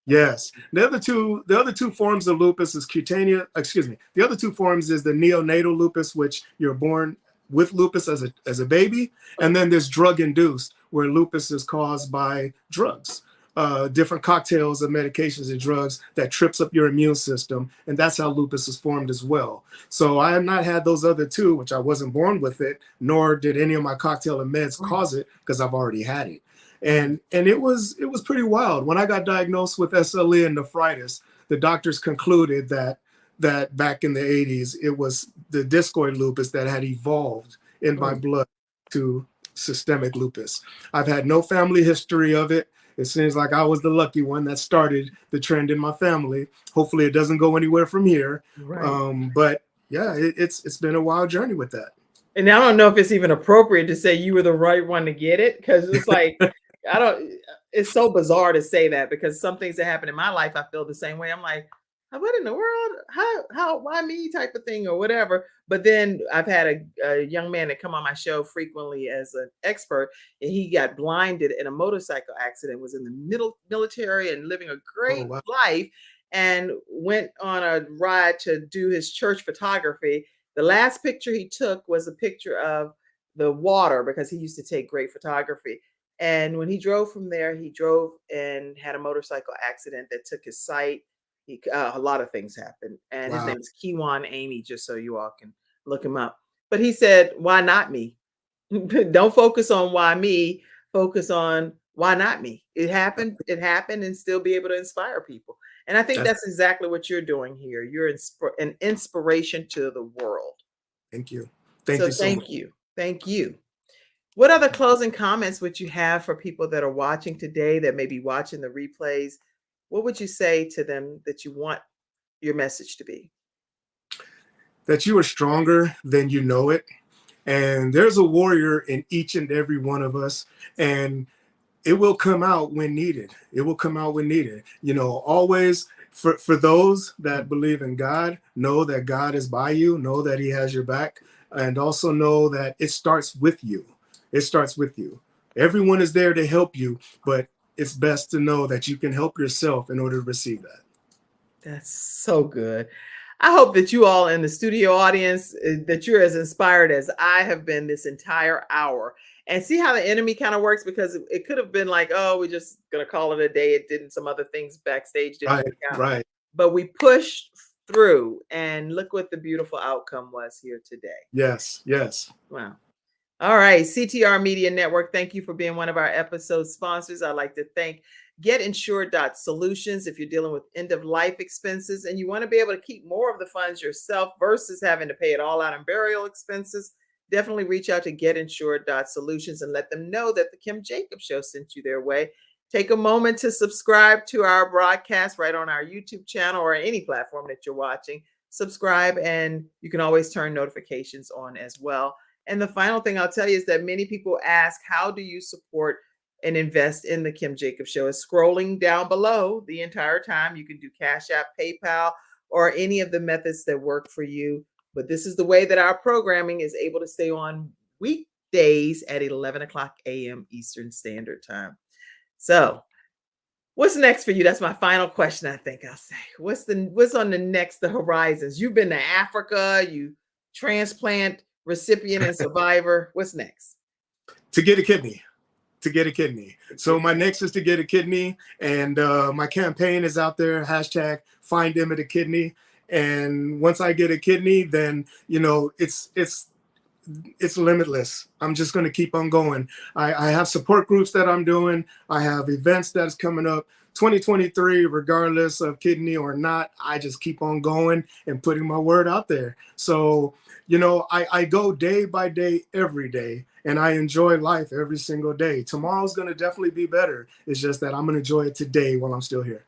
Yes. The other two forms of lupus is cutaneous, the other two forms is the neonatal lupus, which you're born with lupus as a baby, and then there's drug-induced, where lupus is caused by drugs, different cocktails of medications and drugs that trips up your immune system, and that's how lupus is formed as well. So I have not had those other two, which I wasn't born with it, nor did any of my cocktail of meds cause it, because I've already had it. And it was pretty wild. When I got diagnosed with SLE and nephritis, the doctors concluded that back in the 80s, it was the discoid lupus that had evolved in my blood to systemic lupus. I've had no family history of it. It seems like I was the lucky one that started the trend in my family. Hopefully it doesn't go anywhere from here. Right. But yeah, it's been a wild journey with that. And I don't know if it's even appropriate to say you were the right one to get it, because it's like, it's so bizarre to say that, because some things that happen in my life, I feel the same way. I'm like, what in the world? How, why me type of thing or whatever. But then I've had a young man that come on my show frequently as an expert, and he got blinded in a motorcycle accident, was in the military and living a great life, and went on a ride to do his church photography. The last picture he took was a picture of the water, because he used to take great photography. And when he drove from there, he drove and had a motorcycle accident that took his sight. A lot of things happened. And his name is Kiwan Amy, just so you all can look him up. But he said, why not me? Don't focus on why me, focus on why not me. It happened, and still be able to inspire people. And I think that's exactly what you're doing here. You're an inspiration to the world. Thank you. Thank you so much. Thank you. What other closing comments would you have for people that are watching today, that may be watching the replays? What would you say to them that you want your message to be? That you are stronger than you know it. And there's a warrior in each and every one of us. And it will come out when needed. It will come out when needed. You know, always for those that believe in God, know that God is by you, know that he has your back, and also know that it starts with you. It starts with you. Everyone is there to help you, but it's best to know that you can help yourself in order to receive that. That's so good. I hope that you all in the studio audience, that you're as inspired as I have been this entire hour. And see how the enemy kind of works, because it could have been like, oh, we're just going to call it a day. It didn't. Some other things backstage didn't work out. Right. But we pushed through, and look what the beautiful outcome was here today. Yes. Yes. Wow. All right. CTR Media Network, thank you for being one of our episode sponsors. I'd like to thank GetInsured.Solutions. If you're dealing with end-of-life expenses and you want to be able to keep more of the funds yourself versus having to pay it all out in burial expenses, definitely reach out to GetInsured.Solutions and let them know that the Kim Jacobs Show sent you their way. Take a moment to subscribe to our broadcast right on our YouTube channel or any platform that you're watching. Subscribe, and you can always turn notifications on as well. And the final thing I'll tell you is that many people ask, how do you support and invest in the Kim Jacobs Show? It's scrolling down below the entire time. You can do Cash App, PayPal, or any of the methods that work for you. But this is the way that our programming is able to stay on weekdays at 11 o'clock a.m. Eastern Standard Time. So what's next for you? That's my final question, I think I'll say. What's on the horizons? You've been to Africa, you transplant recipient and survivor. What's next? To get a kidney. So my next is to get a kidney, and my campaign is out there, hashtag find Emmett a kidney. And once I get a kidney, then, you know, it's limitless. I'm just going to keep on going. I have support groups that I'm doing. I have events that's coming up. 2023, regardless of kidney or not, I just keep on going and putting my word out there. So, you know, I go day by day, every day, and I enjoy life every single day. Tomorrow's going to definitely be better. It's just that I'm going to enjoy it today while I'm still here.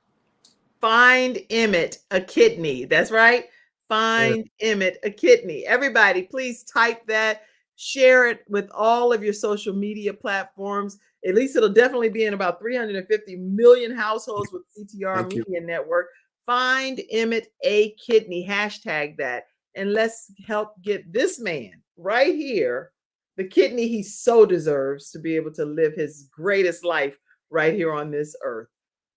Find Emmett a kidney. That's right. Find Emmett a kidney. Everybody, please type that. Share it with all of your social media platforms. At least it'll definitely be in about 350 million households with CTR Media Network. Find Emmett a kidney. Hashtag that. And let's help get this man right here the kidney he so deserves to be able to live his greatest life right here on this earth.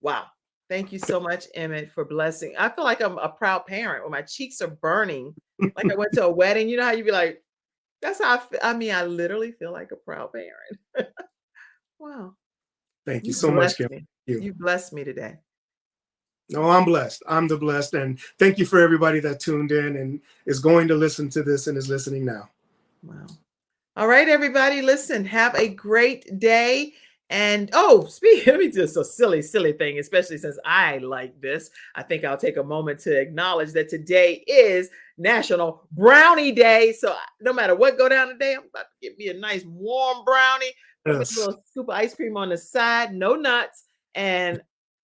Wow. Thank you so much, Emmett, for blessing. I feel like I'm a proud parent when my cheeks are burning. Like I went to a wedding. You know how you be like, That's how I literally feel like a proud parent. Wow. Thank you You so much, blessed Kim. me. Thank you. You blessed me today. No, I'm blessed. I'm the blessed. And thank you for everybody that tuned in and is going to listen to this and is listening now. Wow. All right, everybody, listen, have a great day. And let me just a silly thing, especially since I like this. I think I'll take a moment to acknowledge that today is National Brownie Day. So no matter what go down today, I'm about to get me a nice warm brownie, put me a Yes. little scoop of ice cream on the side, no nuts. And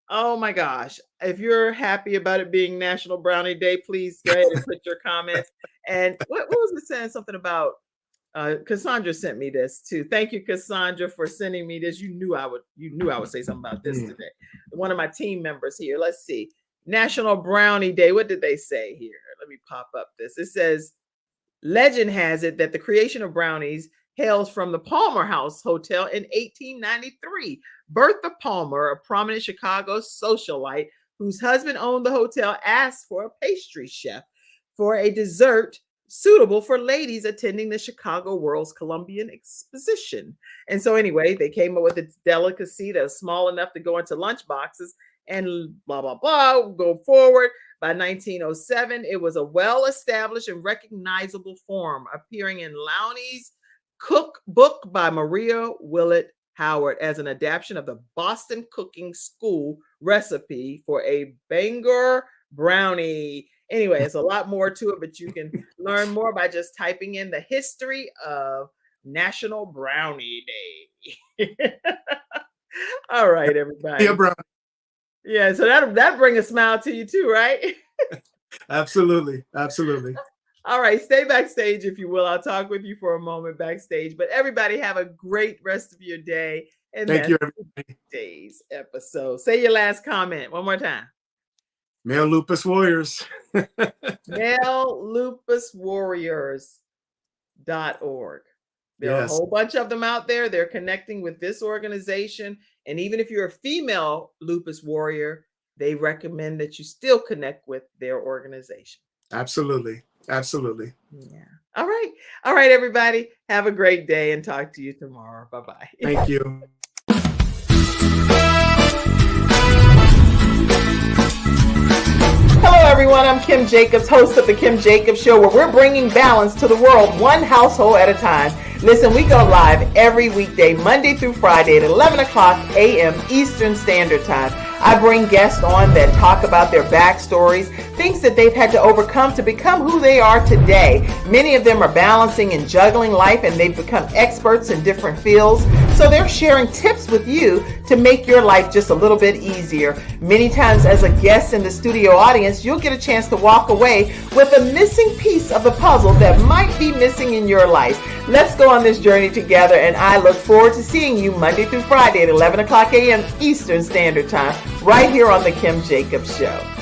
oh my gosh, if you're happy about it being National Brownie Day, please go ahead and put your comments. And what was it saying? Something about Cassandra sent me this too. Thank you, Cassandra, for sending me this. You knew I would say something about this today. One of my team members here. Let's see. National Brownie Day. What did they say here? Let me pop up this. It says, legend has it that the creation of brownies hails from the Palmer House Hotel in 1893. Bertha Palmer, a prominent Chicago socialite whose husband owned the hotel, asked for a pastry chef for a dessert suitable for ladies attending the Chicago World's Columbian Exposition. And so anyway, they came up with a delicacy that was small enough to go into lunch boxes and blah, blah, blah, go forward. By 1907, it was a well-established and recognizable form, appearing in Lowney's cookbook by Maria Willett Howard as an adaptation of the Boston Cooking School recipe for a Bangor brownie. Anyway, it's a lot more to it, but you can learn more by just typing in the history of National Brownie Day. All right, everybody. Yeah, brownie. Yeah, so that bring a smile to you too, right? Absolutely. Absolutely. All right, stay backstage if you will. I'll talk with you for a moment backstage. But everybody have a great rest of your day. And Thank you, that's everybody. today's episode. Say your last comment one more time. Male Lupus Warriors. MaleLupusWarriors.org. There are a whole bunch of them out there. They're connecting with this organization. And even if you're a female lupus warrior, they recommend that you still connect with their organization. Absolutely. Absolutely. Yeah. All right. All right, everybody. Have a great day and talk to you tomorrow. Bye-bye. Thank you. Hello, everyone. I'm Kim Jacobs, host of The Kim Jacobs Show, where we're bringing balance to the world one household at a time. Listen, we go live every weekday, Monday through Friday at 11 o'clock a.m. Eastern Standard Time. I bring guests on that talk about their backstories, things that they've had to overcome to become who they are today. Many of them are balancing and juggling life, and they've become experts in different fields. So they're sharing tips with you to make your life just a little bit easier. Many times as a guest in the studio audience, you'll get a chance to walk away with a missing piece of the puzzle that might be missing in your life. Let's go on this journey together, and I look forward to seeing you Monday through Friday at 11 o'clock a.m. Eastern Standard Time, right here on The Kim Jacobs Show.